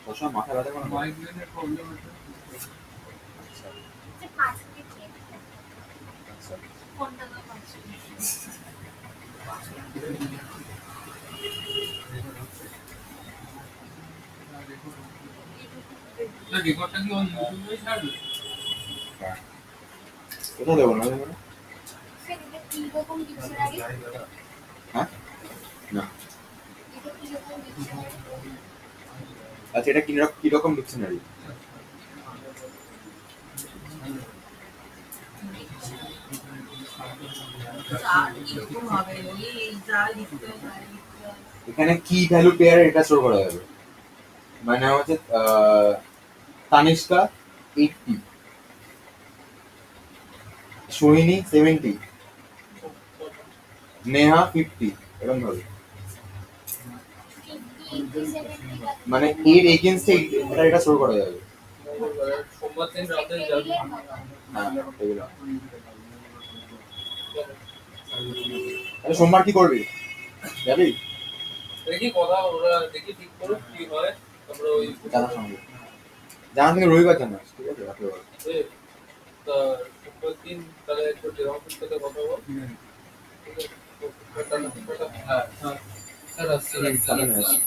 সবসময় মাথা ব্যথা করার না। মাইগ্রেনের প্রবলেম আছে। আচ্ছা, যে পাঠিয়ে দিই আচ্ছা। কোনটা না পাঠিয়ে স্যার রেকর্ডটা কি অন ইউটিউবে ছাড়বে? হ্যাঁ, কোথাও দেবো না মানে? সেটা কি রকম ডিকশনারি হ্যাঁ, না। এটা কি রকম ডিকশনারি আচ্ছা, এটা কিরকম ডিকশনারি? এখানে কি ভ্যালু পেয়ার এটা স্টোর করা যাবে, মানে হচ্ছে তানিষ্কা 80, সোহিনী 70, নেহা 50, এরকম ভাবে। মানে এর এগেইনস্টে এটা স্টোর করা যাবে। সোমবার দিন রাতে যাবে। হ্যাঁ, এগুলো। তাহলে সোমবার কি করবি, যাবি? দেখি কথা ওরা দেখি ঠিক করুক কি হয়, আমরা ওই জানার সঙ্গে জানা থেকে রবিবার জানাস, ঠিক আছে? রাত্রেবেলা। তা সোমবার দিন তাহলে একটু ডেরামের সাথে কথা বল। হ্যাঁ স্যার আসছে। তাহলে নিয়ে আসি।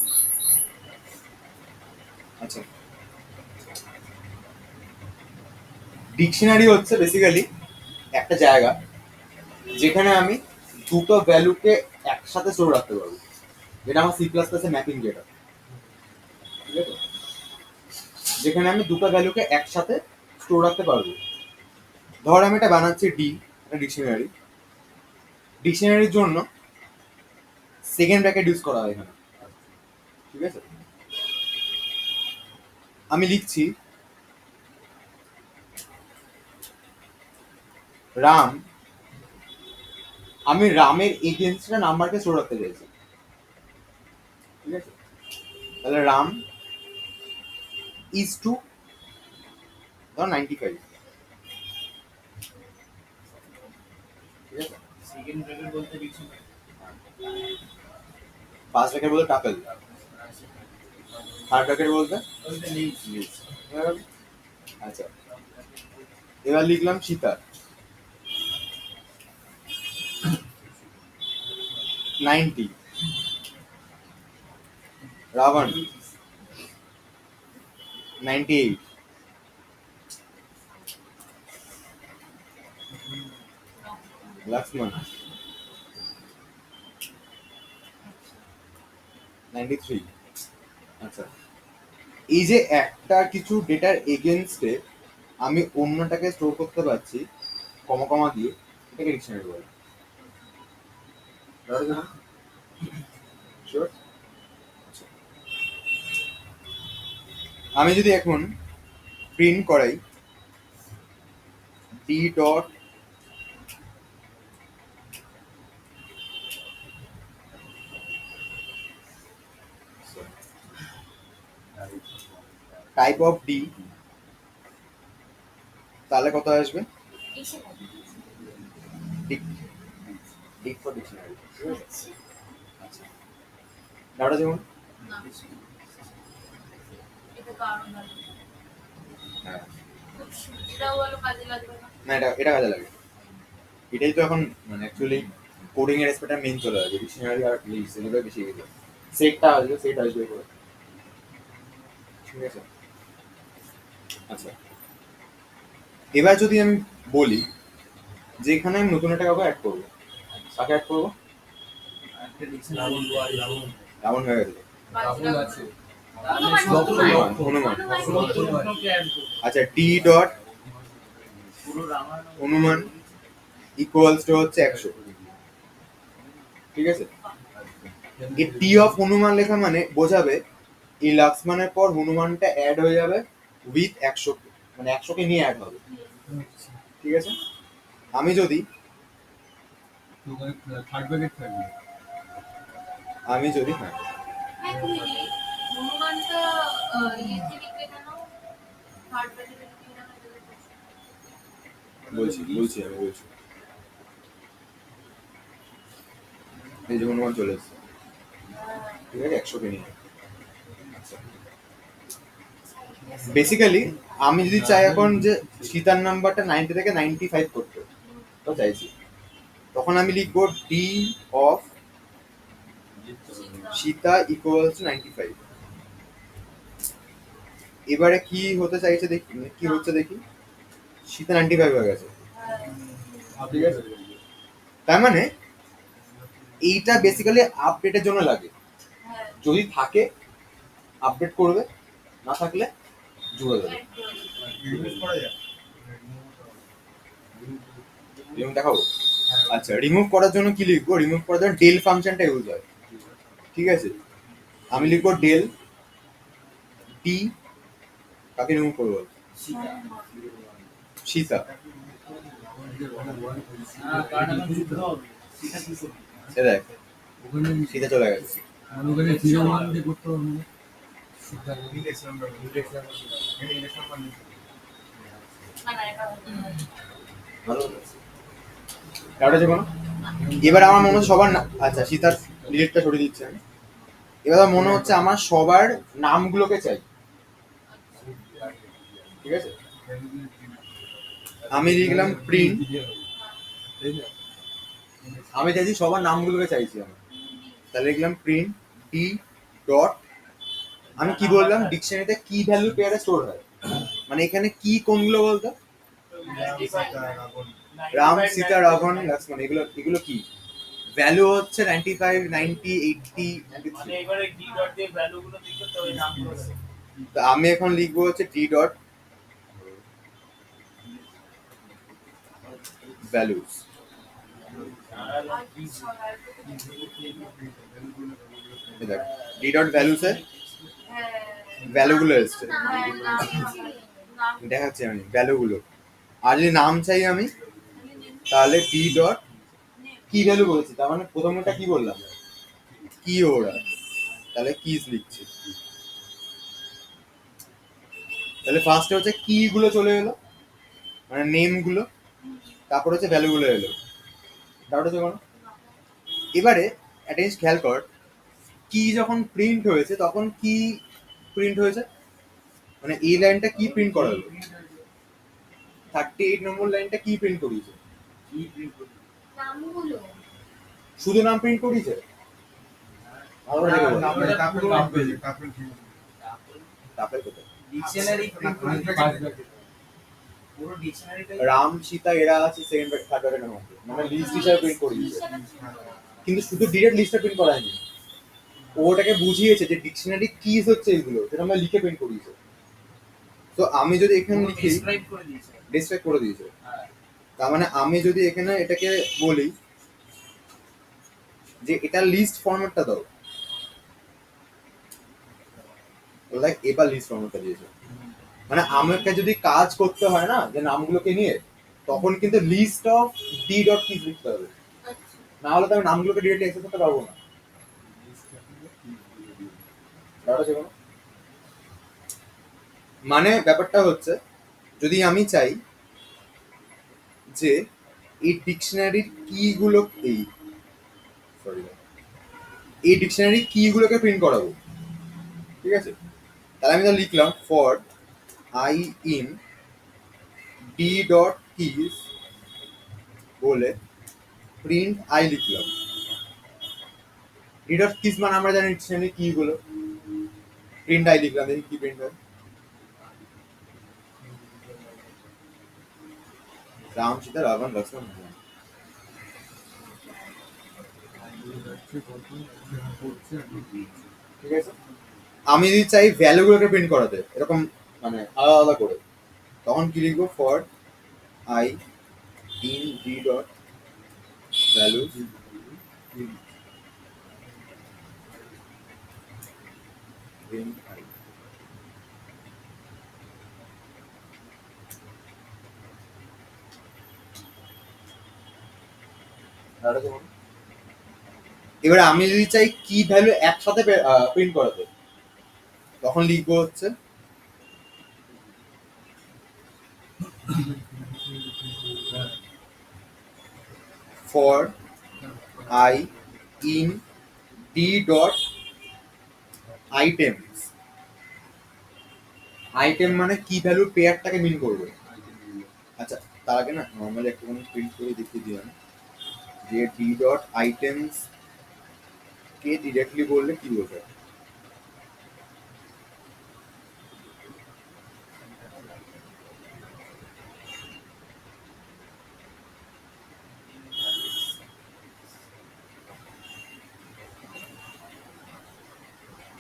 আচ্ছা, ডিকশনারি হচ্ছে বেসিক্যালি একটা জায়গা যেখানে আমি দুটো ভ্যালুকে একসাথে স্টোর রাখতে পারবো, যেটা আমার C++ ম্যাপিং যেটা, ঠিক আছে? যেখানে আমি দুটো ভ্যালুকে একসাথে স্টোর রাখতে পারবো। ধর আমি এটা বানাচ্ছি একটা ডিকশনারি, ডিকশনারির জন্য সেকেন্ড ব্র্যাকেট ইউজ করা হয় এখানে, ঠিক আছে? আমি লিখছি রাম আমি রামের এগেনস্টে নাম্বারকে স্টোর রাখতে চাইছি, ঠিক আছে? তাহলে রাম ইজ টু ধর 95, ঠিক আছে? সেকেন্ড ব্র্যাকেট বলতে ডিকশনারি। ফার্স্ট ব্র্যাকেট বলতে টাপেল, থার্ড ব্র্যাকেট বলতে ওইটা নেই। লিস্ট। আচ্ছা, এবার লিখলাম সীতা 90, রাবণ 98, লক্ষ্মণ 93। আচ্ছা, এই যে একটা কিছু ডেটার এগেনস্টে আমি অন্যটাকে স্টোর করতে পারছি কমা কমা দিয়ে, এটাকে ডিকশনারি বলে। Sure? আচ্ছা। আমি যদি এখন প্রিন্ট করাই D dot type of D, তাহলে কত আসবে? ডিক ডিক ফর ডিকশনারি। আচ্ছা, ডাটা যেমন হ্যাঁ, না এটা এটা কাজে লাগে। এটাই তো এখন মানে অ্যাকচুয়ালি কোডিং এর এসপেক্টটা মেইন চলে আসবে, ডিকশনারি আর লিস্ট এগুলো বেশি গেছে। সেটটা আসবে, সেট আসবে করে, ঠিক আছে? আচ্ছা, এবার যদি আমি বলি যে এখানে আমি নতুন একটা কাউকে অ্যাড করবো, কাকে অ্যাড করবো? একটা ডিকশনারি রাবণ হয়ে গেছে। রাহুল আছে। হনুমান। লক্ষ্মণকে অ্যাড করব। আচ্ছা, ডি ডট পুরো রামায়ণ হনুমান ইকুয়ালস টু হচ্ছে 100, ঠিক আছে? এই টি অফ হনুমান লেখা মানে বোঝাবে এই লক্ষ্মণের পর হনুমানটা অ্যাড হয়ে যাবে উইথ 100, মানে 100কে নিয়ে অ্যাড হবে, ঠিক আছে? আমি যদি তো থার্ড ব্র্যাকেট থাকবে। আমি যদি হ্যাঁ হনুমানটা ইয়েতে লিখবে কেন? থার্ড ব্র্যাকেটে লিখবে কেন? বলছি আমি বলছি, এই যে হনুমান চলে এসছে, ঠিক আছে? 100কে নিয়ে। বেসিক্যালি আমি যদি চাই এখন যে সীতার নাম্বারটা 90 থেকে 95 করতে, তো চাইছি, তখন আমি লিখবো D of Sita equals to 95। এবারে কি হতে চাইছে দেখি, কি হচ্ছে দেখি, সীতা 95 হয়ে গেছে, ঠিক আছে? তার মানে এইটা বেসিক্যালি আপডেটের জন্য লাগে, যদি থাকে আপডেট করবে, না থাকলে জুড়ে দেবে। রিমুভ দেখাবো? আচ্ছা, রিমুভ করার জন্য কি লিখবো? রিমুভ করার জন্য ডেল ফাংশনটা ইউজ হয়, ঠিক আছে? আমি লিখবো ডেল টি, কাকে রিমুভ করবো? সীতা। কারণ এখন যুদ্ধ হবে। সেটা কি করবে? সে দেখ ওখানে সীতা চলে গেছে। মানে ওখানে 01 দিয়ে করতে হবে না। কারোটা যেমন এবার আমার মনে হচ্ছে সবার আচ্ছা সীতার ডিলেটটা সরিয়ে দিচ্ছে আমি। এবার আমার মনে হচ্ছে আমার সবার নামগুলোকে চাই, ঠিক আছে? আমি লিখলাম প্রিন্ট, আমি চাইছি সবার নামগুলোকে চাইছি আমি, তাহলে লিখলাম প্রিন্ট টি ডট, আমি কি বললাম ডিকশনারিতে কি ভ্যালু পেয়ারে স্টোর হয়, মানে এখানে কি কোনগুলো বলতো? রাম সীতা রাবণ লক্ষ্মণ, এগুলো এগুলো কি ভ্যালু হচ্ছে 95, 90, 80, মানে 93। এবারে ডি ডট দিয়ে ভ্যালুগুলো দিলে তো ওই নামগুলো হবে। তো আমি এখন লিখবো হচ্ছে টি ডট ভ্যালুস, দেখ ডি ডট ভ্যালুসে ভ্যালুগুলো এসছে, দেখাচ্ছি আমি ভ্যালুগুলো। আর যদি নাম চাই আমি, তাহলে ডি ডট কি ভ্যালু বলেছি, তার মানে প্রথমটা কি বললাম, কি ওরা, তাহলে কিজ লিখছি। তাহলে ফার্স্টে হচ্ছে কি গুলো চলে এলো, মানে নেম গুলো, তারপর হচ্ছে ভ্যালু গুলো এলো। ডাউট হচ্ছে কোনো? এবারে একটা জিনিস খেয়াল কর, কি যখন প্রিন্ট হয়েছে তখন কি প্রিন্ট হয়েছে, মানে এই লাইনটা কি প্রিন্ট করা হলো, 38 নম্বর লাইনটা কি প্রিন্ট করিয়েছে, নামগুলো শুধু নাম প্রিন্ট করিয়েছে? ভালো করে দেখে বল। তারপরে কোথায়? ডিকশনারি পুরো ডিকশনারিটাই রাম সীতা এরা আছে সেকেন্ড থার্ড ব্র্যাকেটের মধ্যে, মানে লিস্ট হিসাবে প্রিন্ট করিয়েছে, কিন্তু শুধু ডিরেক্ট লিস্টটা প্রিন্ট করা হয়নি, ওটাকে বুঝিয়েছে যে ডিকশনারি কিজ হচ্ছে এগুলো, সেটা আমরা লিখে প্রিন্ট করিয়েছে। তো আমি যদি এখানে লিখি, ডিসক্রাইব করে দিয়েছে। ডিসক্রাইব করে দিয়েছে, হ্যাঁ, তার মানে আমি যদি এখানে এটাকে বলি যে এটা লিস্ট ফরম্যাটটা দাও, লাইক এবার লিস্ট ফরম্যাটটা দিয়েছে, মানে আমাকে যদি কাজ করতে হয় না যে নামগুলোকে নিয়ে, তখন কিন্তু list of D dot keys লিখতে হবে, না হলে তো আমি নামগুলোকে ডিরেক্ট অ্যাক্সেস করতে পারবো না। ব্যাপারটা হচ্ছে কোনো? মানে ব্যাপারটা হচ্ছে, যদি আমি চাই যে এই ডিকশনারির কি গুলো, এই সরি এই ডিকশনারি কি গুলোকে প্রিন্ট করাবো, ঠিক আছে, তাহলে আমি তো লিখলাম for I in D dot keys বলে প্রিন্ট আই লিখলাম। ডি ডট কিজ মানে আমরা জানি ডিকশনারি কি গুলো, প্রিন্ট আই লিখলাম, দেখি কি প্রিন্ট হয়। রাম সীতা রাবণ লক্ষ্মণ হনুমান। ঠিক আছে, আমি যদি চাই ভ্যালুগুলোকে প্রিন্ট করাতে এরকম, মানে আলাদা আলাদা করে, তখন কি লিখবো, for I in D dot value print I. এবারে আমি যদি চাই কি ভ্যালু একসাথে প্রিন্ট করাতে, তখন লিখবো হচ্ছে for I in D dot items. Item মানে কি ভ্যালু পেয়ারটাকে মিন করবে। আচ্ছা, তার আগে না নর্মালি একটুখানি প্রিন্ট করে দেখিয়ে দিলাম যে ডি ডট আইটেমস কে ডিরেক্টলি বললে কি বোঝায়।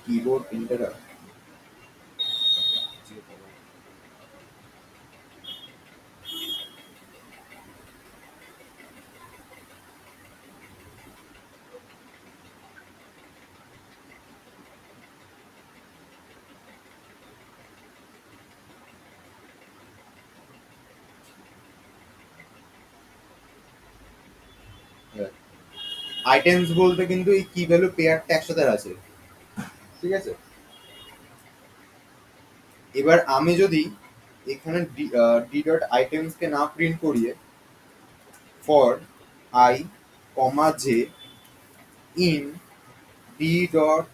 কিবোর্ড ইন্টারাপ্ট, আইটেমস বলতে কিন্তু এই কি ভ্যালু পেয়ারটা একসাথে আছে, ঠিক আছে। এবার আমি যদি এখানে ডি ডট আইটেমস কে না প্রিন্ট করিয়ে for I comma J in D dot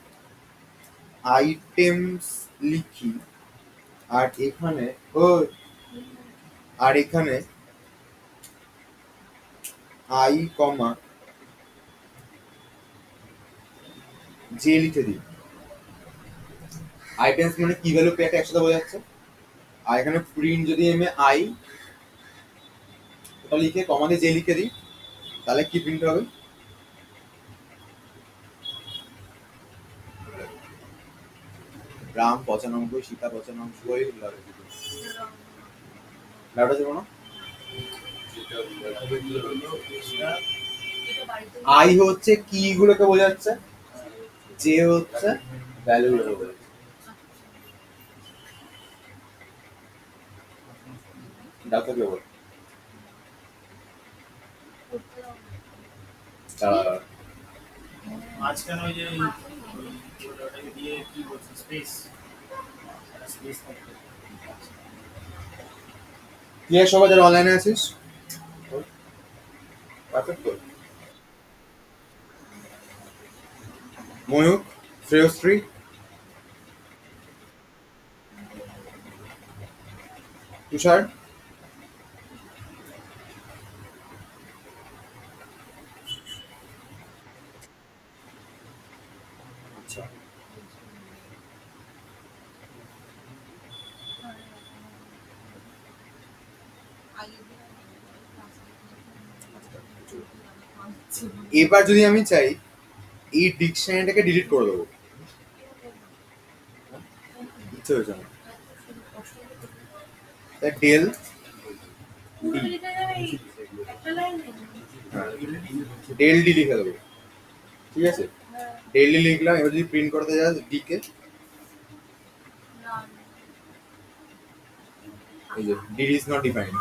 items লিখি, আর এখানে আই কমা জে লিখে দিই, আইটেমস মানে কি ভ্যালু পেয়ারটা একসাথে বোঝাচ্ছে। আর এখানে প্রিন্ট যদি আমি আই ওটা লিখে কমা দিয়ে জে লিখে দিই, তাহলে কি প্রিন্ট হবে, রাম 95 সীতা 95 লাউডা যাবো না। আই হচ্ছে কি গুলোকে বোঝাচ্ছে, জে হচ্ছে ভ্যালু গুলোকে বোঝাচ্ছে। ডাক্তার কে বল। আহ, মাঝখানে ওই যে ওটাকে দিয়ে কি বলছে স্পেস স্পেস থাকবে। তুই আর সবাই যারা অনলাইনে আছিস পারফেক্ট তো। ময়ূক, শ্রেয়শ্রী, তুষার, আচ্ছা এবার যদি আমি চাই এই ডিকশনারিটাকে ডিলিট করে দেবো, ইচ্ছে হয়েছে আমার, তাই ডেল ডেল ডি লিখে দেবো, ঠিক আছে? ডেল ডি লিখলাম, এবার যদি প্রিন্ট করতে যাস ডি কে, এই যে ডিড ইজ নট ডিফাইন্ড,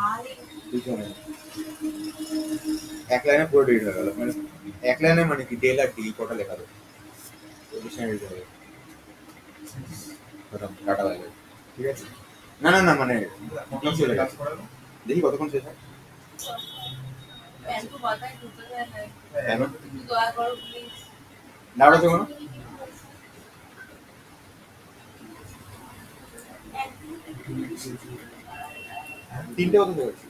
এক লাইনে পুরো ডিলিট হয়ে গেল। মানে এক লাইনে মানে কি ডেল আর ডি কটা লেখা দেবো, ডিকশনারি দিতে হবে, খতম, কাটা হয়ে যাবে, ঠিক আছে? না না না মানে ঠিক চলে গেছে, দেখি কতক্ষণ শেষ হয়। কেন ডাউট আছে কোনো? তিনটে কথা বলছি।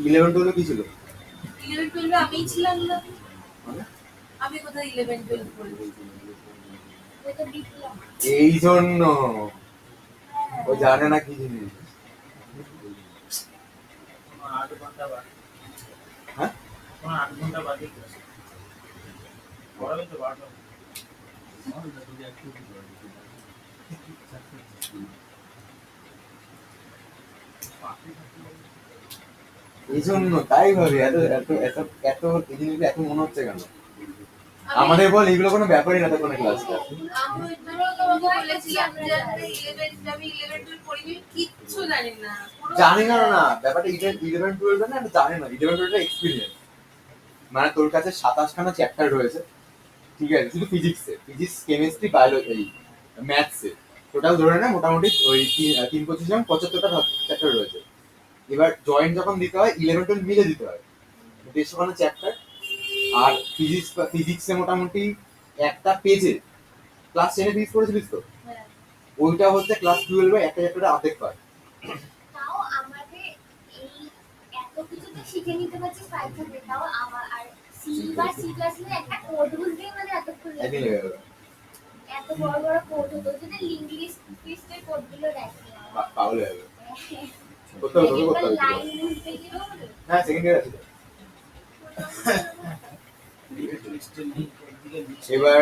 ইলেভেন টুয়েলভে কি ছিল? আমি ছিলাম না। মানে আমি কোথায় 11-12 পড়েছি? ওটা ডিপ্লোমা। এই জন্য ও জানে না কি জিনিস। 8 ঘন্টা বাকি, হ্যাঁ 8 ঘন্টা বাকি পড়াবে তো 12টা। এই জন্য তাই ভাবে এত এত এত এত এই জিনিসটা এত মনে হচ্ছে কেন? আমাদের বল এগুলো কোনো ব্যাপারই না তো কোনো ক্লাসটা। আমি ওইটারও তোমাকে বলেছিলাম যে আমি 11-12 পড়িনি, কিচ্ছু জানি না। জানি না না ব্যাপারটা ইলেভেন টুয়েলভ না, এটা জানে না। ইলেভেন টুয়েলভ এক্সপিরিয়েন্স, মানে তোর কাছে 27খানা চ্যাপ্টার রয়েছে, ঠিক আছে? শুধু ফিজিক্সে, ফিজিক্স কেমিস্ট্রি বায়োলজি ম্যাথসে টোটাল ধরে না মোটামুটি ওই 3-25-75টা চ্যাপ্টার রয়েছে। এবার জয়েন্ট যখন দিতে হয় 11-12 মিলে দিতে হয়, 150খানা চ্যাপ্টার। আর ফিজিক্সে মোটামুটি একটা পেজে, ক্লাস 10-এ ফিজিক্স পড়েছিলিস তো, হ্যাঁ। ওইটা হচ্ছে ক্লাস 12-এ একটা চ্যাপ্টারে অর্ধেক পায়। তাও আমাদের এই এত কিছু তো শিখে নিতে পারছি 5 থেকে, তাও আমার আর সি বা সি প্লাস একটা কোড বুঝতেই মানে এতক্ষণ একদিন লেগে লেগে গেল, এত বড় বড় কোড হতো, যদি লিঙ্ক লিস্টের কোডগুলো দেখি পাগল হয়ে গেল। করতে হবে, তোকে করতে হবে। লাইন বুঝতে গেলেও হ্যাঁ সেকেন্ড ইয়ার আছে তো। এবার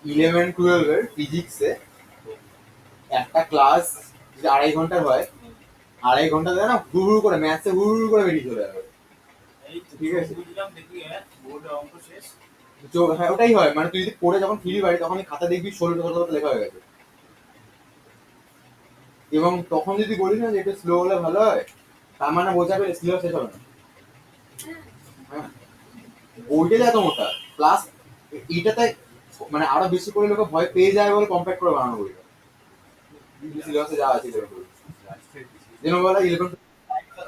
11-12-এর ফিজিক্সে একটা ক্লাস যদি 2.5 ঘন্টার হয়, 2.5 ঘন্টা দেয় না, হুড় করে ম্যাথসে হুড় করে বেরিয়ে চলে যাবে। এই তো ঠিক আছে। বুঝলাম, দেখি বোর্ডে অঙ্ক শেষ। হ্যাঁ ওটাই হয়, মানে তুই যদি পড়ে যখন ফিরি বাড়ি তখন খাতা দেখবি 16টা লেখা হয়ে গেছে। এবং তখন যদি বলিস না যে একটু স্লো হলে ভালো হয়, তার মানে বোঝাবে সিলেবাস শেষ হবে না। হ্যাঁ বইটা এত মোটা, প্লাস এইটাতে মানে আরো বেশি করে লোকে ভয় পেয়ে যায় বলে কম্প্যাক্ট করে বানানো বইটা। সিলেবাসে যা আছে যেন বলা 11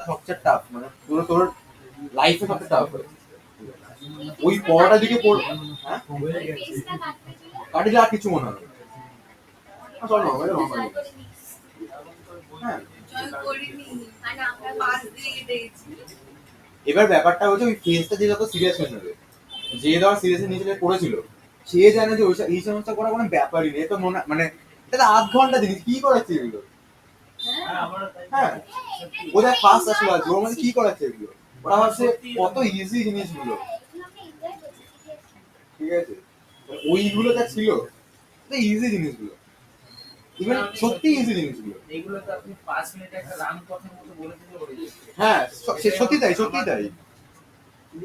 সবচেয়ে টাফ, মানে পুরো তোর লাইফে সবচেয়ে টাফ হয় ওই পড়াটা দিকে পড়। হ্যাঁ পেজটা কাটতে ছিল কাটিলে আর কিছু মনে হবে না। চল না ওই নরমাল। হ্যাঁ জয় করিনি, মানে আমরা পাশ দিয়ে কেটে গেছি। এবার ব্যাপারটা হচ্ছে ওই ফেজটা যে যত সিরিয়াস হয়ে নেবে, যে ধর সিরিয়াস নিচে পড়েছিল সে জানে যে এই সমস্ত করা কোনো ব্যাপারই নেই। তো মনে মানে এটা 8 ঘন্টা জিনিস, কি করাচ্ছে এগুলো? হ্যাঁ আমারও তাই। হ্যাঁ ওদের ফার্স্ট আসলে আছে, ওর মধ্যে কি করাচ্ছে এগুলো? ওরা ভাবছে কত ইজি জিনিসগুলো, এগুলো আমরা এনজয় করছি, ঠিক আছে? ঠিক আছে? ওইগুলো যা ছিল ইজি জিনিসগুলো, ইভেন সত্যি ইজি জিনিসগুলো। এইগুলো তো আপনি 5 মিনিট একটা রান কথার মতো বলে দিলে হয়ে যেত। হ্যাঁ সত্যি তাই, সত্যি তাই।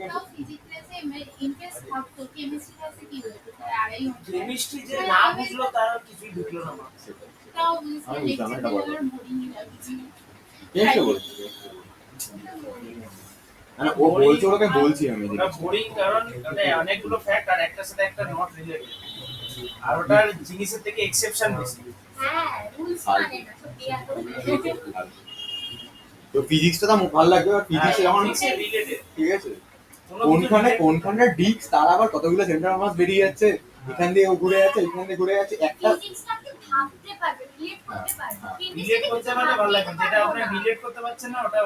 তাও ফিজিক্স ক্লাসে ইন্টারেস্ট থাকতো, কেমিস্ট্রি ক্লাসে কি হতো স্যার আড়াই ঘন্টা কেমিস্ট্রি যে না বুঝলো তার কিছুই ঢুকলো না মাথায়। তাও আমি বুঝলাম, এটা বলো। লেকচার বোরিং লাগছে। কেসটা বলছি না, ও বলছে ওকে বলছি আমি ওটা বোরিং, কারণ ওটা অনেকগুলো ফ্যাক্ট আর একটার সাথে একটা নট রিলেটেড, আর ওটার জিনিসের থেকে এক্সেপশন বেশি। হ্যাঁ রুলস মানে না সত্যি এত তো ফিজিক্সটা তো ভালো লাগবে, আর ফিজিক্স যখন রিলেটেড ঠিক আছে কোনখানে ডিস্ক তার আবার কতগুলো সেন্টার অফ মাস বেরিয়ে যাচ্ছে, এখান দিয়ে ও ঘুরে যাচ্ছে, এখান দিয়ে ঘুরে যাচ্ছে, একটা ফিজিক্সটা কি ভাবতে পারবে রিলেট করতে পারবে রিলেট করতে পারলে ভালো লাগে, যেটা আপনি রিলেট করতে পারছেন না ওটা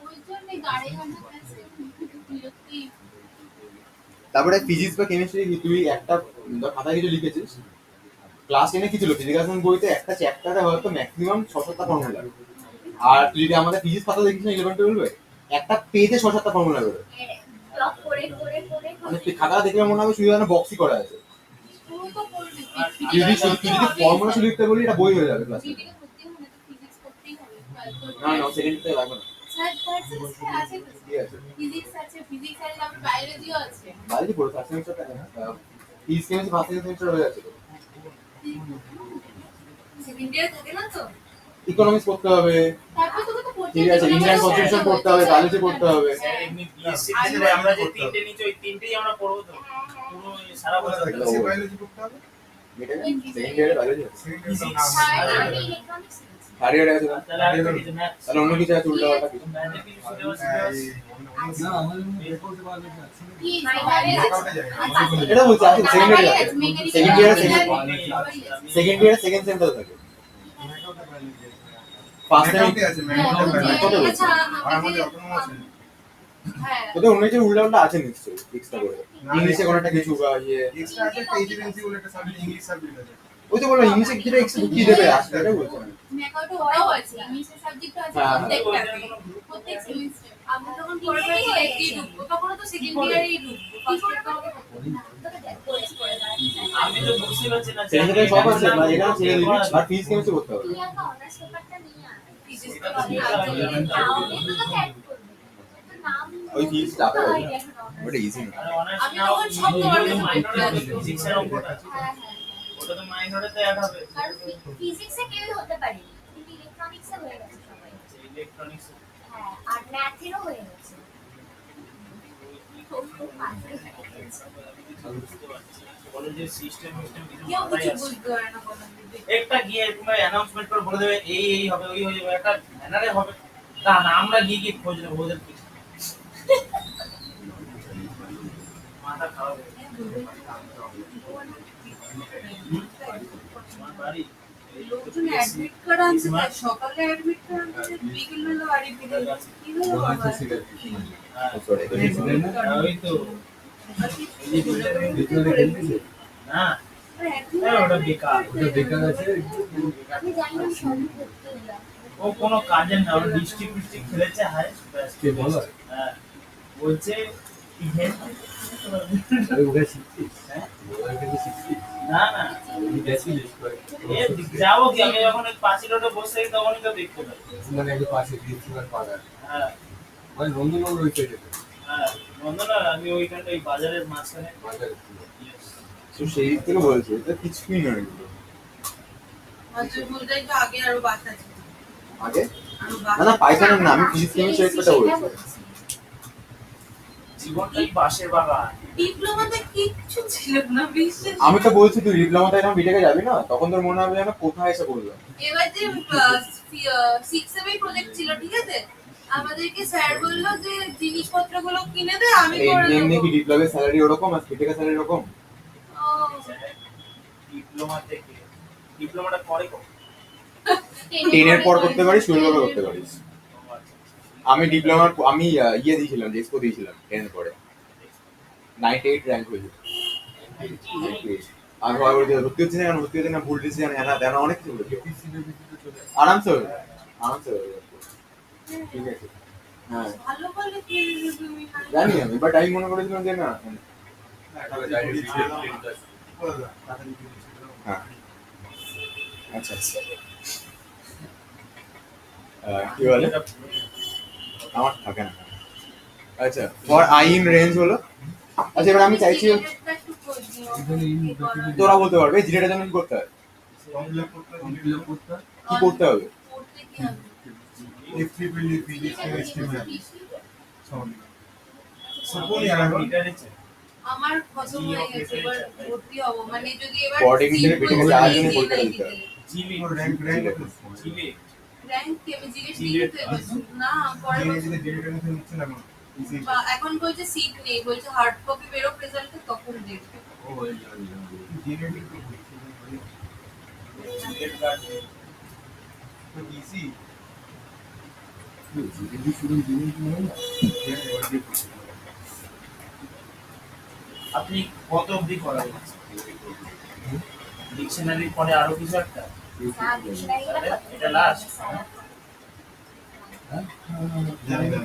ওই জন্যই গাড়ি ঘাটা আছে বিরক্তি। তারপরে ফিজিক্স বা কেমিস্ট্রি তুই একটা খাতায় কিছু লিখেছিস, ক্লাস 10 কি ছিল ফিজিক্যাল বইতে একটা চ্যাপ্টারে হয়তো ম্যাক্সিমাম 6-7টা ফর্মুলা, আর তুই যদি আমাদের ফিজিক্স খাতা দেখিস না 11 12 একটা পেজে 6-7টা ফর্মুলা বেরোয়, ব্লক করে করে করে মানে তুই খাতা দেখলে মনে হবে শুধু যেন বক্সই করা আছে। পুরো তো করবে তুই যদি ফর্মুলা শুধু লিখতে বলি এটা বই হয়ে যাবে ক্লাসে। বিডিকে করতে হবে না, ফিজিক্স করতেই হবে। না না সেকেন্ডে লাগবে না, স্যার স্যার আছে তো, ঠিক আছে ফিজিক্স আছে, ফিজিক্স আছে, তারপর বায়োলজিও আছে। বাইরে পড়ো ফার্স্ট সেমিস্টারটা না ফিজিক্স কেমিস্ট্রি ফার্স্ট সেমিস্টার হয়ে যাচ্ছে, সেকেন্ড ইয়ার থাকে না তো? ইকোনমিক্স পড়তে হবে, তারপর তোকে তো পড়তে ঠিক আছে ইন্ডিয়ান কনস্টিটিউশন পড়তে হবে, বায়োলজি পড়তে হবে। এমনি বিএসসি তে আমরা যে তিনটে নিচে ওই তিনটেই আমরা পড়বো তো পুরো সারা বছর থাকবে। বায়োলজি পড়তে হবে, এটা সেকেন্ড ইয়ারে বায়োলজি আছে, আমি ইলেকট্রনিক্স থার্ড ইয়ারে আছে না? তাহলে আর কিছু না, তাহলে অন্য কিছু আছে উল্টাপাল্টা কিছু। ম্যাথে কিছু সিলেবাস না আমাদের রেকর্ড বায়োলজি আছে না, কি রেকর্ডে যায় এটা বলছি আছে সেকেন্ড ইয়ারে আছে, সেকেন্ড ইয়ারে সেকেন্ড ইয়ারে সেকেন্ড সেমিস্টার থাকে, রেকর্ডে বায়োলজি আছে, ফার্স্ট সেমিস্টার রেকর্ডে আছে ম্যাথমেটিক্যাল বায়োলজি, কত বলছি? আচ্ছা আর আমাদের অটোনমাস আছে। হ্যাঁ তোদের অন্য কিছু উল্টাপাল্টা আছে নিশ্চয়ই এক্সট্রা করে, ইংলিশে কোনো একটা কিছু বা ইয়ে এক্সট্রা আছে একটা এজিএনসি বলে একটা সাবজেক্ট, ইংলিশ সাবজেক্ট আছে। ওই তো বললাম ইংলিশে কিছুটা এক্সট্রা কি দেবে আসলে এটা বলছি আমি। মেকাউট ওটাও আছে, ইংলিশের সাবজেক্টও আছে হ্যাঁ। প্রত্যেকটাতে, প্রত্যেক সেমিস্টার। আমরা যখন পড়বো ডিরেক্টলি ঢুকবো, তখন তো সেকেন্ড ইয়ারেই ঢুকবো, ফার্স্ট ইয়ার তো আমাকে আমি তো বুঝতে পারছি না সেমিস্টারে সব আছে মানে এটা ছেড়ে দিবি আর ফিজিক্স কেমিস্ট্রি করতে হবে। তুই একটা অনার্স পেপারটা নিয়ে আয় ফিজিক্স এটা তো তো আমি সেটা আগে তাহলে তো তোকে অ্যাড করবে তো নাম ওই ফিজিক্স টাকা হবে না, ওটা ইজি না। আরে অনার্স আমি নাও, তখন সব তোমার কাছে মাইনরে পড়তে ফিজিক্সের অঙ্কটা আছে, হ্যাঁ হ্যাঁ ওটা তো মাইনরেতে অ্যাড হবে, আর ফিজিক্সে কেউই হতে পারেনি কিন্তু ইলেকট্রনিক্সে হয়ে গেছে সবাই। ইলেকট্রনিক্স হ্যাঁ আর ম্যাথেরও হয়ে গেছে। কলেজের সিস্টেম কিছু কেউ মাথায় কিছু আসছে না। বুঝতে পারে না বলেন দিদি। একটা গিয়ে তোমরা অ্যানাউন্সমেন্ট করে বলে দেবে এই হবে ওই হয়ে যাবে, একটা ব্যানারে হবে, তা না আমরা গিয়ে গিয়ে খোঁজ নেবো ওদের কি মাথা খারাপ হয়ে যাবে। তোমার বাড়ি লোকজন অ্যাডমিট কার্ড আনছে, তাই সকালে অ্যাডমিট কার্ড আনছে, বিকেলবেলা বাড়ি ফিরে যাচ্ছে। কি হলো বাবা? হ্যাঁ, সরি ওই তো না আরে একদিন ওটা বেকার, ওটা বেকার আছে, আমি জানি না সব করতে এলাম ও কোনো কাজের না, ওর ডিস্ট্রিক্ট খেলেছে হাই কে বলো? হ্যাঁ বলছে event- আরে ওটা শিখছিস? হ্যাঁ? ওটা কিন্তু শিখছিস? না না আমি গেছিলিস করে? এ যাবো কি, আমি যখন ওই পাঁচি রোডে বসে থাকি তখনই তো দেখতে পাই। মানে একটু পাশে দিয়েছিলাম পাড়া, হ্যাঁ মানে নন্দনগর ওই সাইডে হ্যাঁ বন্ধুরা আমি ওইখানটা ওই বাজারের মাঝখানে বাজারে। Yes. তো সেই দিক থেকে বলছি এটা কিছুই নয় মাঝে বলতে একটু আগে আরো বাসা ছিল, আগে আরো না বাসা। না পাইথনের না, আমি ফিজিক্স কেমিস্ট্রি কথা বলছি। জীবনটাই বাঁশের বাগান। ডিপ্লোমাতে কিচ্ছু ছিল না বিশ্বাস। আমি তো বলছি তুই ডিপ্লোমাতে এখন বিটেকে যাবি না, তখন তোর মনে হবে যেন কোথায় এসে বললাম। এবার যে 6-7 প্রজেক্ট ছিল, ঠিক আছে, আমাদেরকে স্যার বললো যে জিনিসপত্রগুলো কিনে দে, আমি করে এমনি দেবো। কি ডিপ্লোমের স্যালারি ওরকম আর বিটেকের স্যালারি ওরকম? ও, ডিপ্লোমা থেকে ডিপ্লোমাটা পরে করো। 10 এর পর করতে পারিস, 12 এর করতে পারিস। আমি ডিপ্লোমার আমি ইয়ে দিয়েছিলাম, জেসপো দিয়েছিলাম 10 এর পরে 98 র‍্যাঙ্ক হয়েছিল। আমি ভালো করে ভর্তি হচ্ছে না, কেন ভর্তি হচ্ছে না, ভুল ডিসিশন এনা দেনা অনেক কিছু বলেছে। আরামসে হবে, আরামসে হবে, ঠিক আছে। হ্যাঁ ভালো বলে কি তুমি জানি আমি, বাট আমি মনে করেছিলাম যে না। হ্যাঁ আচ্ছা আচ্ছা কি বলে আমার থাকে না। আচ্ছা ফর আই ইন রেঞ্জ হলো। আচ্ছা এবার আমি চাইছি তোরা বলতে পারবে জিরেটার জন্য কি করতে হয়, ফর্ম ফিল আপ করতে, কি করতে হবে? করতে কি হবে? Flexibility, physics, chemistry, সব সকলই আর আলাদা। লিটারেচার আমার খতম হয়ে গেছে, এবার ভর্তি হবো, মানে যদি এবার Body হিসেবে বেটে গেছে, আর জন্য পরীক্ষা দিতে হবে। জিলি র্যাঙ্ক জিলি র্যাঙ্ক কি আমি জিজ্ঞেস দিই তো এবার না পরে বলছে, ডিরেক্টর নিচ্ছে না এখন ইজি বা এখন বলছে সিট নেই, বলছে হার্ড কপি বেরো রেজাল্টে তখন দেখবে। ও জেনেটিক জিলেট কার্ড তো ইজি আপনি কত অবধি করাবেন? ডিকশনারির পরে আরো কিছু একটা? তাহলে এটা লাস্ট? জানি না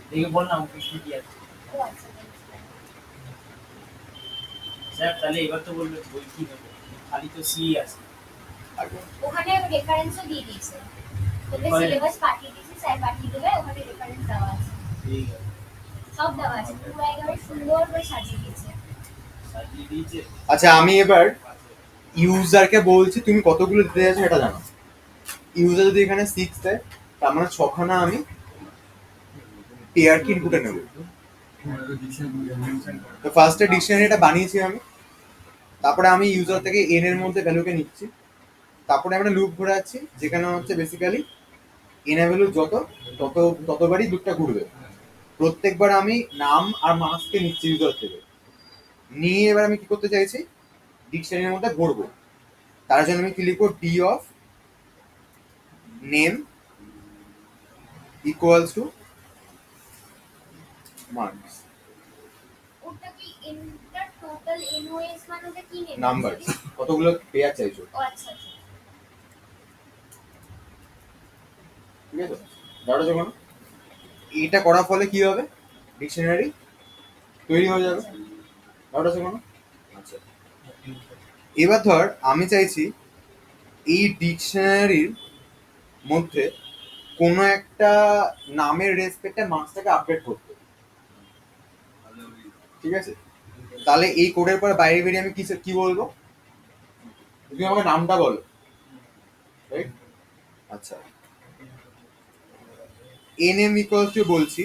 দেখে বললাম কি কি আছে স্যার, তাহলে এবার তো বলবে বই কি নেবো, খালি তো সি আছে। আগে ওখানে রেফারেন্সও দিয়ে দিয়েছে, তোকে ওখানে- সিলেবাস পাঠিয়ে দিয়েছে, স্যার পাঠিয়ে দেবে, ওখানে রেফারেন্স দেওয়া আছে, ঠিক আছে, সব দেওয়া আছে, পুরো একেবারে সুন্দর করে সাজিয়ে দিয়েছে। সাজিয়ে দিয়েছে। আচ্ছা, আমি এবার ইউজারকে বলছি তুমি কতগুলো দিতে যাচ্ছ এটা জানো। ইউজার যদি এখানে 6 দেয়, তার মানে 6খানা আমি টিআর কি ইনপুটে নেব। তো ফার্স্টে ডিকশনারিটা বানিয়েছি আমি, তারপরে আমি ইউজার থেকে এন এর মধ্যে ভ্যালুকে নিচ্ছি, তারপরে আমরা লুপ ঘোরাচ্ছি, যেখানে হচ্ছে বেসিক্যালি এন এর ভ্যালু ততবারই লুপটা ঘুরবে। প্রত্যেকবার আমি নাম আর মাসকে নিচ্ছি ইউজার থেকে, নিয়ে এবার আমি কি করতে চাইছি, ডিকশনারির মধ্যে ভরবো। তার জন্য আমি কি লিখবো, D of name equals to marks ওটা কি ইন্টার টোটাল এনওএস মানে ওটা কি নেম? নাম্বার, কতগুলো পেয়ার চাইছো, ও আচ্ছা আচ্ছা। ঠিক আছে। দাঁড়া যখন এটা করার ফলে কি হবে, ডিকশনারি তৈরি হয়ে যাবে। দাঁড়া যখন আচ্ছা, এবার ধর আমি চাইছি এই ডিকশনারির মধ্যে কোনো একটা নামের রেসপেক্টে মার্কসটাকে আপডেট করতে, ঠিক আছে। তাহলে এই কোডের পর বাইরে বেরিয়ে আমি কি বলবো, তুমি আমাকে নামটা বলো, রাইট? আচ্ছা, nm ইকুয়ালস টু বলছি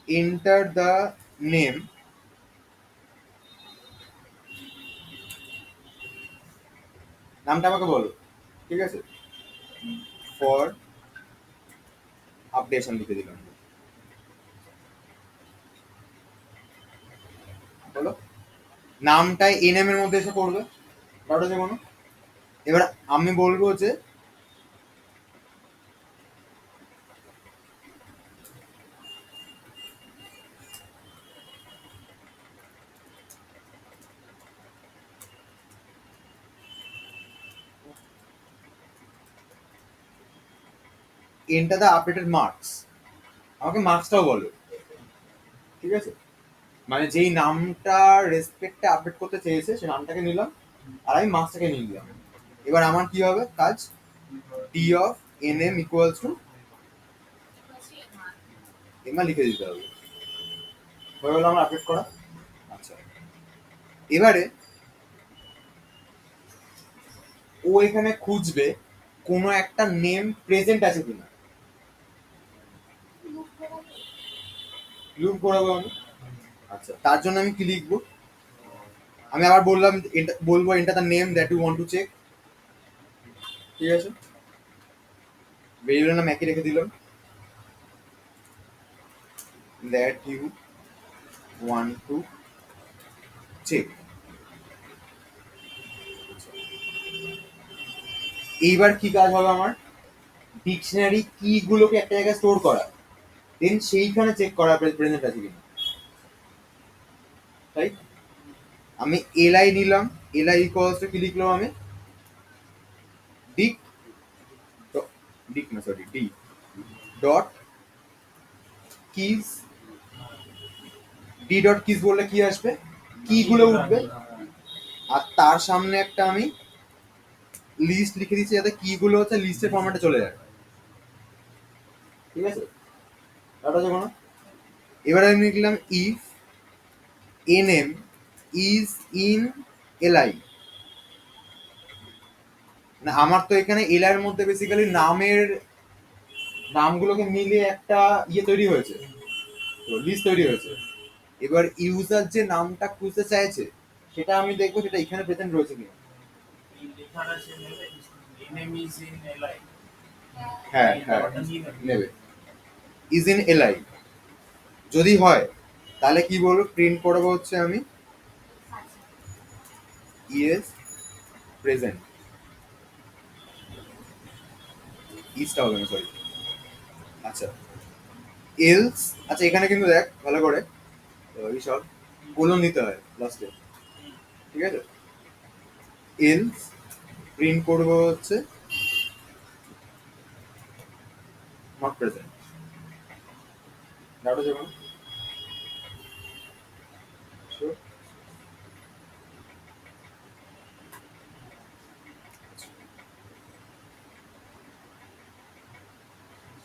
এন্টার দ্য নেম নামটা আমাকে বলো, ঠিক আছে। ফর আপডেশন লিখে দিলাম, বলো নামটাই এনএম এর মধ্যে এসে পড়বে, কারোটা যে কোনো। এবার আমি বলবো যে এন্টার দ্য আপডেটেড মার্কস, আমাকে মার্কসটাও বলো, ঠিক আছে। মানে যেই নামটা রেসপেক্টে আপডেট করতে চেয়েছে সেই নামটাকে নিলাম, আর আমি মার্কসটাকে নিয়ে নিলাম। এবার আমার কি হবে কাজ, D of NM equals to এমা লিখে দিতে হবে, হয়ে গেল আমার আপডেট করা। আচ্ছা, এবারে ও এখানে খুঁজবে কোনো একটা নেম প্রেজেন্ট আছে কিনা, লুপ ঘোরাবো আমি। আচ্ছা, তার জন্য আমি কি লিখবো, আমি আবার বলবো enter the name that you want to check, ঠিক আছে। ভেরিয়েবল নাম একই রেখে দিলাম, that you want to check. এইবার কি কাজ হবে আমার, ডিকশনারি কি গুলোকে একটা জায়গায় স্টোর করা, দেন সেইখানে চেক করা প্রেজেন্ট আছে কিনা, তাই। আমি এলআই নিলাম, এলআই ইকুয়ালস টু কি লিখলাম আমি, ডিক ডিক না sorry D dot keys, D dot keys বললে কি আসবে, কি গুলো উঠবে, আর তার সামনে একটা আমি লিস্ট লিখে দিচ্ছি যাতে কি গুলো হচ্ছে লিস্টের ফরম্যাটে চলে যায়, ঠিক আছে। তারপরে যখন এবার আমি লিখলাম if NM is in LI, না আমার তো এখানে এলআই এর মধ্যে বেসিক্যালি নামগুলোকে মিলিয়ে একটা তৈরি হয়েছে, লিস্ট তৈরি হয়েছে। এবার ইউজার যে নামটা খুঁজতে চাইছে সেটা আমি দেখবো সেটা এখানে প্রেজেন্ট রয়েছে কিনা। এই লেখা আছে এনিমিজ ইন এলআই। হ্যাঁ হ্যাঁ নেবে ইজ ইন এলআই, যদি হয় তাহলে কি বলবো, প্রিন্ট করবো হচ্ছে আমি ইএস প্রেজেন্ট, ইজটা হবে না সরি। আচ্ছা এলস, আচ্ছা এখানে কিন্তু দেখ ভালো করে এই সব কোলন দিতে হয় লাস্টে, ঠিক আছে। এলস প্রিন্ট করবো হচ্ছে নট প্রেজেন্ট, ডাউট আছে কোনো? Sure?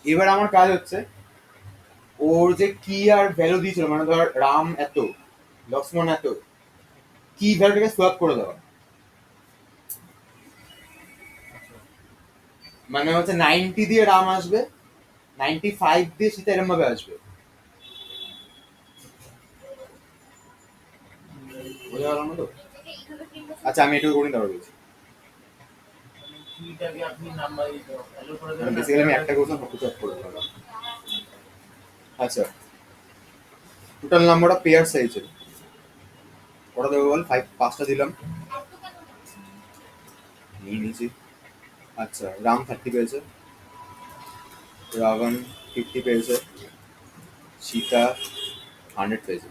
এবার আমার কাজ হচ্ছে ওর যে কি আর ভ্যালু দিয়েছিল, মানে ধর রাম এত, লক্ষ্মণ এত, কি ভ্যালুটাকে সোয়াপ করে দেওয়া, মানে হচ্ছে 90 দিয়ে রাম আসবে, 95 দিয়ে সীতা, এরম ভাবে আসবে। বোঝা গেল না তো? এইভাবে প্রিন্ট আচ্ছা আমি এটুকু করি তারপর বলছি। কিটাকে আপনি নাম্বার দিতে ভ্যালু করে মানে দেবেন। বেসিক্যালি আমি একটা কোশ্চেন সবকিছু অফ করে দিলাম। আচ্ছা total number of pair size কটা দেবো বল? 5টা দিলাম, নিয়ে নিয়েছি। আচ্ছা রাম 30 পেয়েছে, রাবণ 50 পেয়েছে, সীতা 100 পেয়েছে।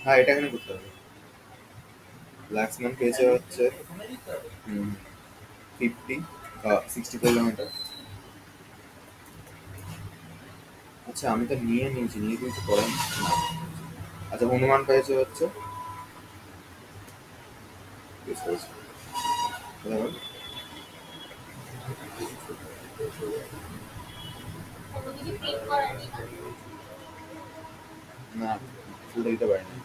হ্যাঁ এটা এখানে করতে হবে। লক্ষ্মণ পেয়েছে হচ্ছে 50, 60 পেলাম এটা। আচ্ছা আমি তো নিয়ে কিছু করার না। আচ্ছা হনুমান পেয়েছে হচ্ছে প্রিন্ট করানি না, ফুলটা দিতে পারি না।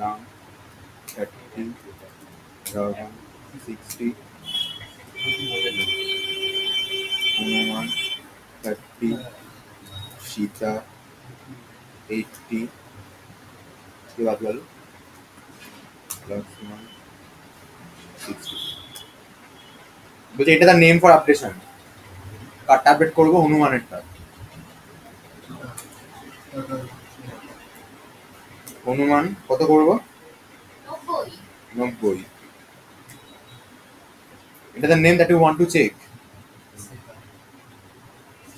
রাম 30, রাবণ 60, হনুমান 30, সীতা 80, के बाद वाले लक्ष्मण 60। বলছি এটা তার নেম ফর আপডেশন, কার্ডটা আপডেট করবো হনুমানেরটা। হনুমান কত করবো? 90 90। এটা the name that you want to check.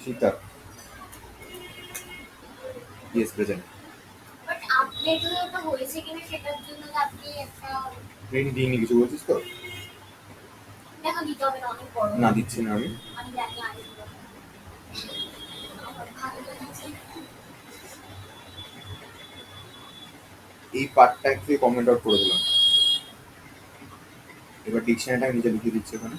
Sita yes present। But update তো হয়েছে কিনা সেটার জন্য তো আপনি একটা প্রিন্ট দিইনি, কিছু বলছিস তো? দেখা দিতে হবে না, অনেক বড়। না দিচ্ছি না আমি। আমি জানি আগে আমার ভালো লেগেছে। এই পার্টটা একটু কমেন্ট আউট করে দিলাম। এবার ডিকশনারিটা নিজে লিখে দিচ্ছি ওখানে।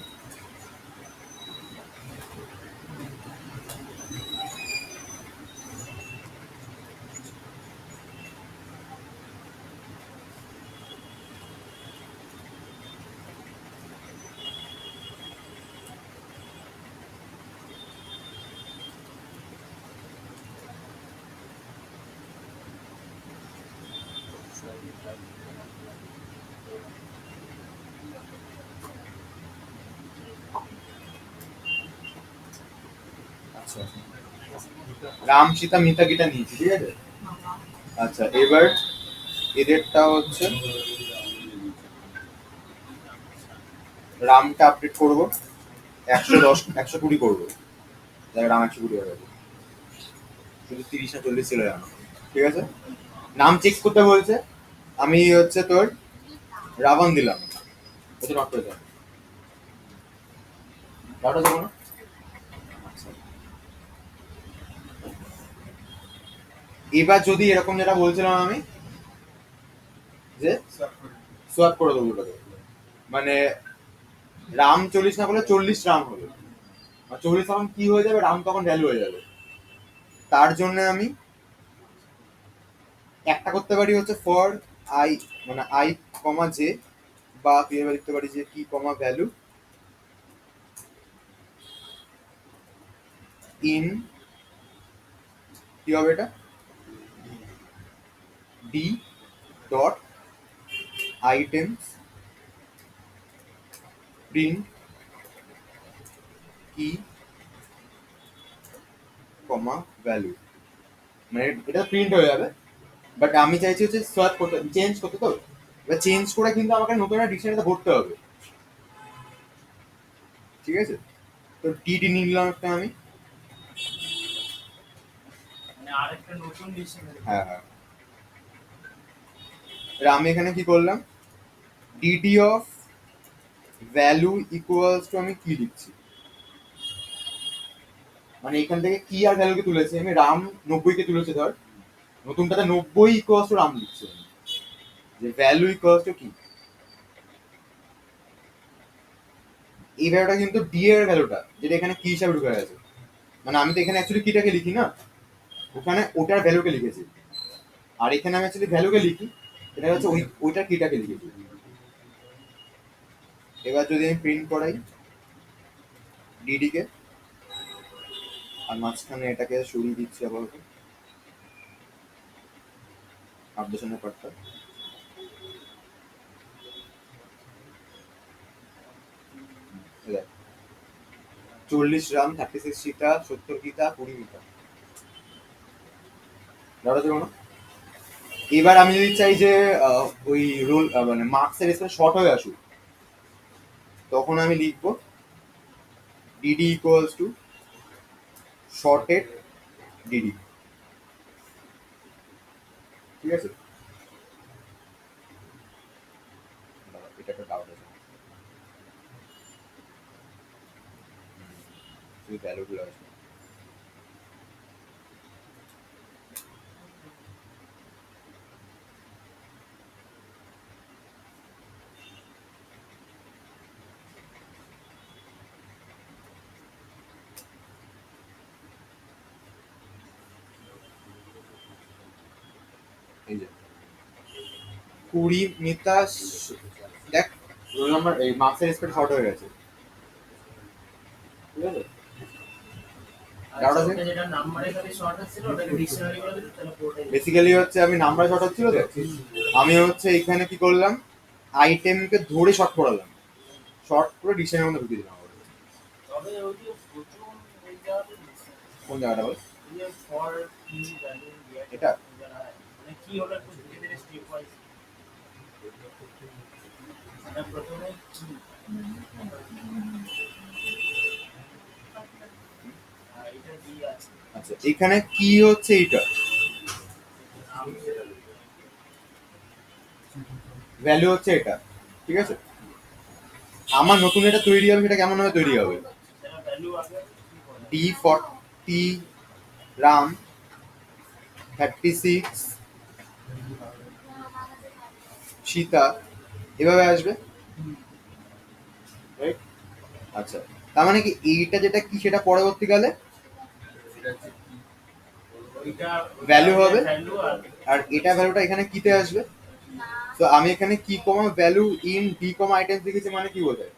আচ্ছা রাম সীতা মিতা গীতা নিয়েছি, ঠিক আছে। আচ্ছা এবার এদেরটা হচ্ছে রামটা আপডেট করবো 110 120 করবো, তাহলে রাম 120 হয়ে যাবে। শুধু 30 না 40 ছিল জানো, ঠিক আছে। নাম চেক করতে বলছে, আমি হচ্ছে তোর রাবণ দিলাম, হচ্ছে নট প্রেজেন্ট। ডাউট আছে কোনো? এবার যদি এরকম যেটা বলছিলাম আমি যে সোয়াপ করে দেবো ওটাকে, মানে রাম 40 না বলে 40 রাম হলো, 40 তখন কি হয়ে যাবে, রাম তখন ভ্যালু হয়ে যাবে। তার জন্য আমি একটা করতে পারি হচ্ছে ফর আই, মানে আই কমা জে, বা কিভাবে লিখতে পারি যে কি কমা ভ্যালু ইন, কি হবে এটা, ডি ডট আইটেমস প্রিন্ট কি কমা ভ্যালু, মানে এটা প্রিন্ট হয়ে যাবে। বাট আমি চাইছি হচ্ছে সোয়াপ করতে, চেঞ্জ করতে, তো এবার চেঞ্জ করে কিন্তু আমাকে নতুন একটা ডিকশনারিতে ভরতে হবে, ঠিক আছে? তো ডিডি নিলাম একটা আমি, মানে আরেকটা নতুন ডিকশনারি। হ্যাঁ হ্যাঁ, এবার আমি এখানে কি করলাম, DD of value equals to, আমি কি লিখছি, মানে এখান থেকে কি আর ভ্যালুকে তুলেছি আমি, রাম 90 কে তুলেছে ধর, নতুনটাতে 90 ইকুয়ালস টু রাম লিখছি আমি, যে ভ্যালু ইকুয়ালস টু কি, এই ভ্যালুটা কিন্তু ডি এর ভ্যালুটা, যেটা এখানে কি হিসাবে ঢুকে গেছে, মানে আমি তো এখানে অ্যাকচুয়ালি কিটাকে লিখি না, ওখানে ওটার ভ্যালুকে লিখেছি, আর এখানে আমি অ্যাকচুয়ালি ভ্যালুকে লিখি, এটা হচ্ছে ওইটার কিটাকে লিখেছি। এবার যদি আমি প্রিন্ট করাই ডিডি কে, আর মাঝখানে এটাকে সরিয়ে দিচ্ছি আপাতত, আপডেশনের পার্টটা, দেখ 40 রাম, 36 সীতা, 70 গীতা, 20 মিতা, দাঁড়া যাবে না। এবার আমি যদি চাই যে ওই রোল মানে মার্কসের স্পেস শর্ট হয়ে আসুক, তখন আমি লিখবো DD equals to sorted DD, ঠিক আছে? দাঁড়া, এটা একটা ডাউট আছে, শুধু ভ্যালুগুলো আসবে। এই যে 20 মিতা, দেখ রোল নাম্বার, এই মার্কসের স্পেস শর্ট হয়ে গেছে, ঠিক আছে? আচ্ছা, ওটা যেটা নাম্বারে খালি শর্ট ছিল ওটাকে ডিকশনারি করে দিলে তাহলে পুরোটাই বেসিক্যালি হচ্ছে আমি নাম্বার শর্ট হচ্ছিল, তো আমি হচ্ছে এখানে কি করলাম, আইটেমকে ধরে শর্ট করালাম, শর্ট করে ডিকশনারির মধ্যে ঢুকিয়ে দিলাম আবার। তবে ওই যে প্রথম ওই জায়গাটা কোন জায়গাটা বল, ওই যে ফর কি ভ্যালু এটা? মানে কি হলো একটু ধীরে ধীরে স্টেপ ওয়াইজ, মানে প্রথমে কি এটা দিয়ে আছে, আচ্ছা, এখানে কি হচ্ছে, এইটা আমি সেটা ভ্যালু হচ্ছে এটা, ঠিক আছে? আমার নতুন এটা তৈরি হবে, সেটা কেমন ভাবে তৈরি হবে, সেটা ভ্যালু আগে কি করে ডি 40 রাম, 36 সীতা, এভাবে আসবে, রাইট? আচ্ছা, তার মানে কি এইটা যেটা কি সেটা পরবর্তীকালে ওইটা ভ্যালু হবে, ভ্যালু আর আর এটা ভ্যালুটা এখানে কিতে আসবে। তো আমি এখানে কি comma value in D comma items লিখেছি, মানে কি বোঝায়,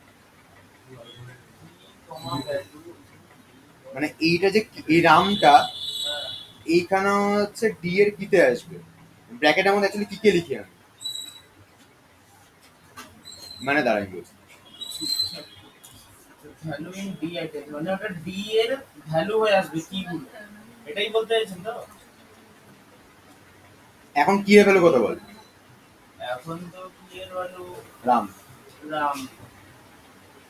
কমা ভ্যালু, মানে এইটা যে এই রামটা এইখানে হচ্ছে ডি এর কিতে আসবে, ব্র্যাকেটের মধ্যে অ্যাকচুয়ালি কি কে লিখি আমি, মানে দাঁড়াই বলছি, ভ্যালু ইন ডি আইটেম মানে ওটা ডি এর ভ্যালু হয়ে আসবে কি গুলো, এটাই বলতে চাইছেন তো? এখন কি এর ভ্যালু কত বল, এখন তো কি এর ভ্যালু রাম, রাম,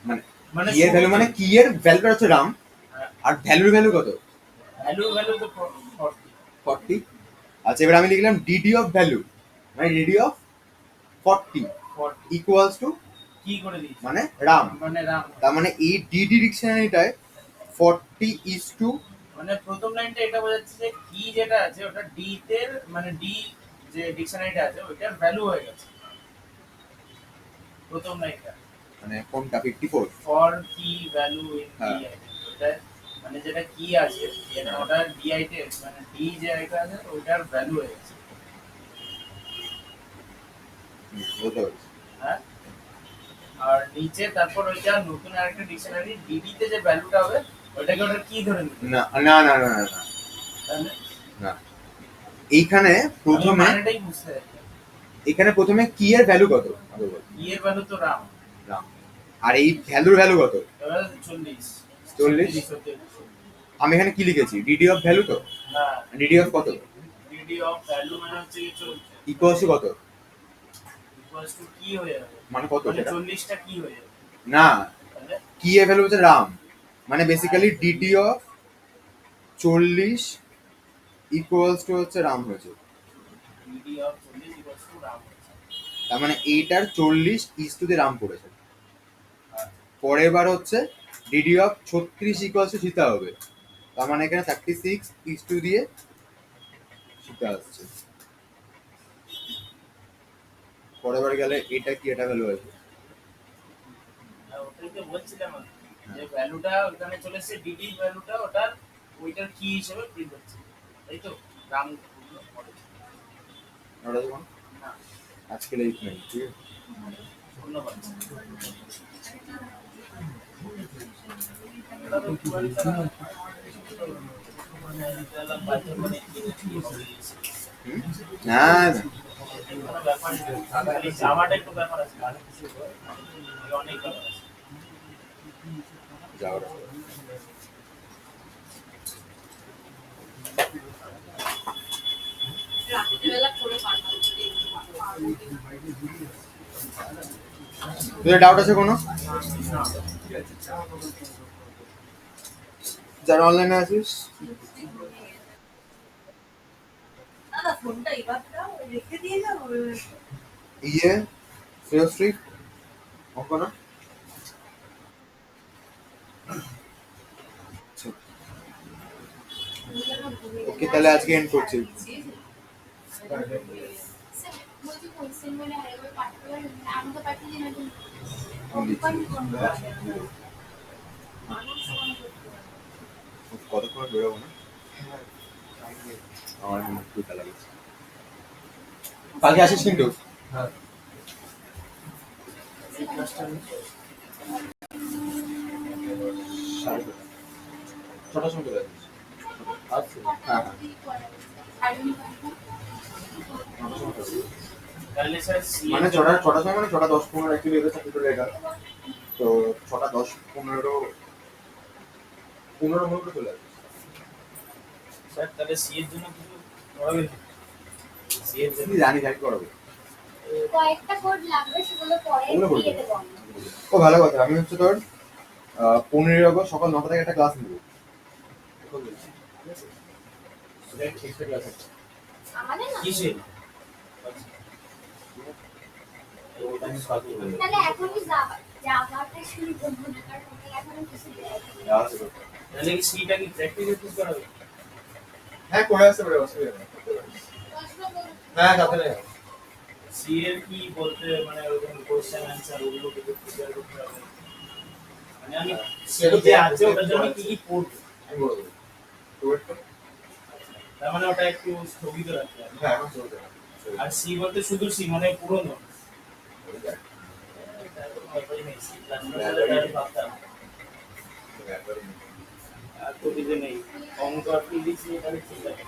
মানে মানে কি এর ভ্যালু, মানে কি এর ভ্যালুটা হচ্ছে রাম, আর ভ্যালুর ভ্যালু কত, ভ্যালু ভ্যালু তো 40, 40। আচ্ছা, এবার আমি লিখলাম ডিডি অফ ভ্যালু, মানে ডিডি অফ 40 40 ইকুয়ালস টু, কি করে দিই মানে রাম, মানে রাম, তার মানে এই ডিডি ডিকশনারিটায় 40 ইজ টু, মানে প্রথম লাইনটা এটা বোঝাচ্ছে যে কি যেটা আছে ওটা ডি তে মানে ডি যে ডিকশনারিটা আছে ওইটার ভ্যালু হয়ে গেছে প্রথম লাইনটা, মানে কোনটা 54, ফর কি ভ্যালু ইন হ্যাঁ। ডি আইটেম ওটা মানে যেটা কি আছে যেটা ওটা ডি আইটেম মানে ডি যে আইটেম আছে ওইটার ভ্যালু হয়ে গেছে, বলতে পারছি। হ্যাঁ, আর নিচে তারপর ওইটা নতুন আরেকটা ডিকশনারি ডিডি তে যে ভ্যালুটা হবে ওটাকে ওটা কি ধরে নিতে না না না না না না, তাহলে না। এইখানে প্রথমে মানেটাই বুঝতে হবে এখানে প্রথমে কি এর ভ্যালু কত আগে বল। ই এর ভ্যালু তো রাম রাম। আর এই ভ্যালুর ভ্যালু কত? এবার 40 40? আমি এখানে কি লিখেছি? ডিডি অফ ভ্যালু তো? না ডিডি অফ কত? ডিডি অফ ভ্যালু মানে হচ্ছে কি 40 ইকুয়ালস টু কত? ইকুয়ালস টু কি হয়ে যাবে মানে কত মানে সেটা? 40 টা কি হয়ে যাবে না, তাহলে কি এর ভ্যালু হচ্ছে রাম, মানে basically DD of 40 equals to হচ্ছে রাম হয়েছে। DD of 40 equals to Ram তার মানে এইটার 40 ইস টু দি রাম পড়েছে। পরের বার হচ্ছে DD of 36 equals to Sita হবে, তার মানে এখানে 36 ইস টু দিয়ে সীতা আসছে। পরের বার গেলে এটা কি, এটা ভ্যালু আছে। ওটাই তো বলছিলাম আমি, যে ভ্যালুটা ওখানে চলে এসেছে ডিডি ভ্যালুটা ওটার ওইটার কি হিসেবে প্রিন্ট হচ্ছে তাই তো রাম ওটা যখন না আজকে লাইফ নেই, ঠিক আছে। ধন্যবাদ হুম? না না, জামাটা একটু ব্যাপার আছে অনেক ব্যাপার আছে যাওয়ার রাত্রিবেলা করে পাঠাবো তোদের ডাউট আছে কোনো? যারা অনলাইনে আছিস দাদা ফোনটা এবার দাও রেখে দিয়ে যাবো ইয়ে শ্রেয়শ্রী অঙ্ক না? ওকে তাহলে আজকে এন্ড করছি। স্যার বলছি কোশ্চেন বলে আরেকবার পাঠাতে পারবেন? আমাকে পাঠিয়ে দিন এখন। কতক্ষণ বেরোবো না? আমার মনে খুব ভালো লাগছে। কালকে আসিস কিন্তু? হ্যাঁ সাড়ে ছটা। ছটার সময় চলে আসিস। আচ্ছা হ্যাঁ হ্যাঁ, ছটার সময় চলে আসিস। তাহলে স্যার মানে ছটার সময়, মানে 6:10-15 অ্যাকচুয়ালি এদের সাথে লেট হয়, তো 6:10-15 মিনিটে চলে আসিস। স্যার তাহলে সি এর জন্য কিছু করাবেন সি এর জন্য তুই জানিস আমি করাবো। কয়েকটা কোড লাগবে, সেগুলো পরে ওগুলো বলবো। দিয়ে দেবো আমি। ও ভালো কথা, আমি হচ্ছে তোর 15 আগস্ট সকাল 9টা থেকে একটা ক্লাস নেবো। এক্সট্রা ক্লাস আছে। আমাদের না? কিসের তাহলে এখনই যাওয়াটা শুরু করবো না, কারণ ওটা এখনো কিছু দেয়নি। আছে তো। তাহলে কি সিটা কি প্র্যাকটিস করাবে হ্যাঁ করে আসতে পারে, অসুবিধা নেই। হ্যাঁ সাথে নেই। সি এর কি বলতে মানে ওরকম কোশ্চেন অ্যানসার ওগুলো কিছু প্রিপেয়ার করতে হবে মানে আমি সি যে আছে ওটার জন্য কি কি পড়বো আমি বলে দেবো। তো wait কর। তার মানে ওটা একটু স্থগিত রাখতে হবে হ্যাঁ এখন চলছে না। আর সি বলতে শুধু সি মানে পুরনো আর তো কিছু নেই অঙ্ক আর ফিজিক্স নিয়ে তাহলে ঠিক আছে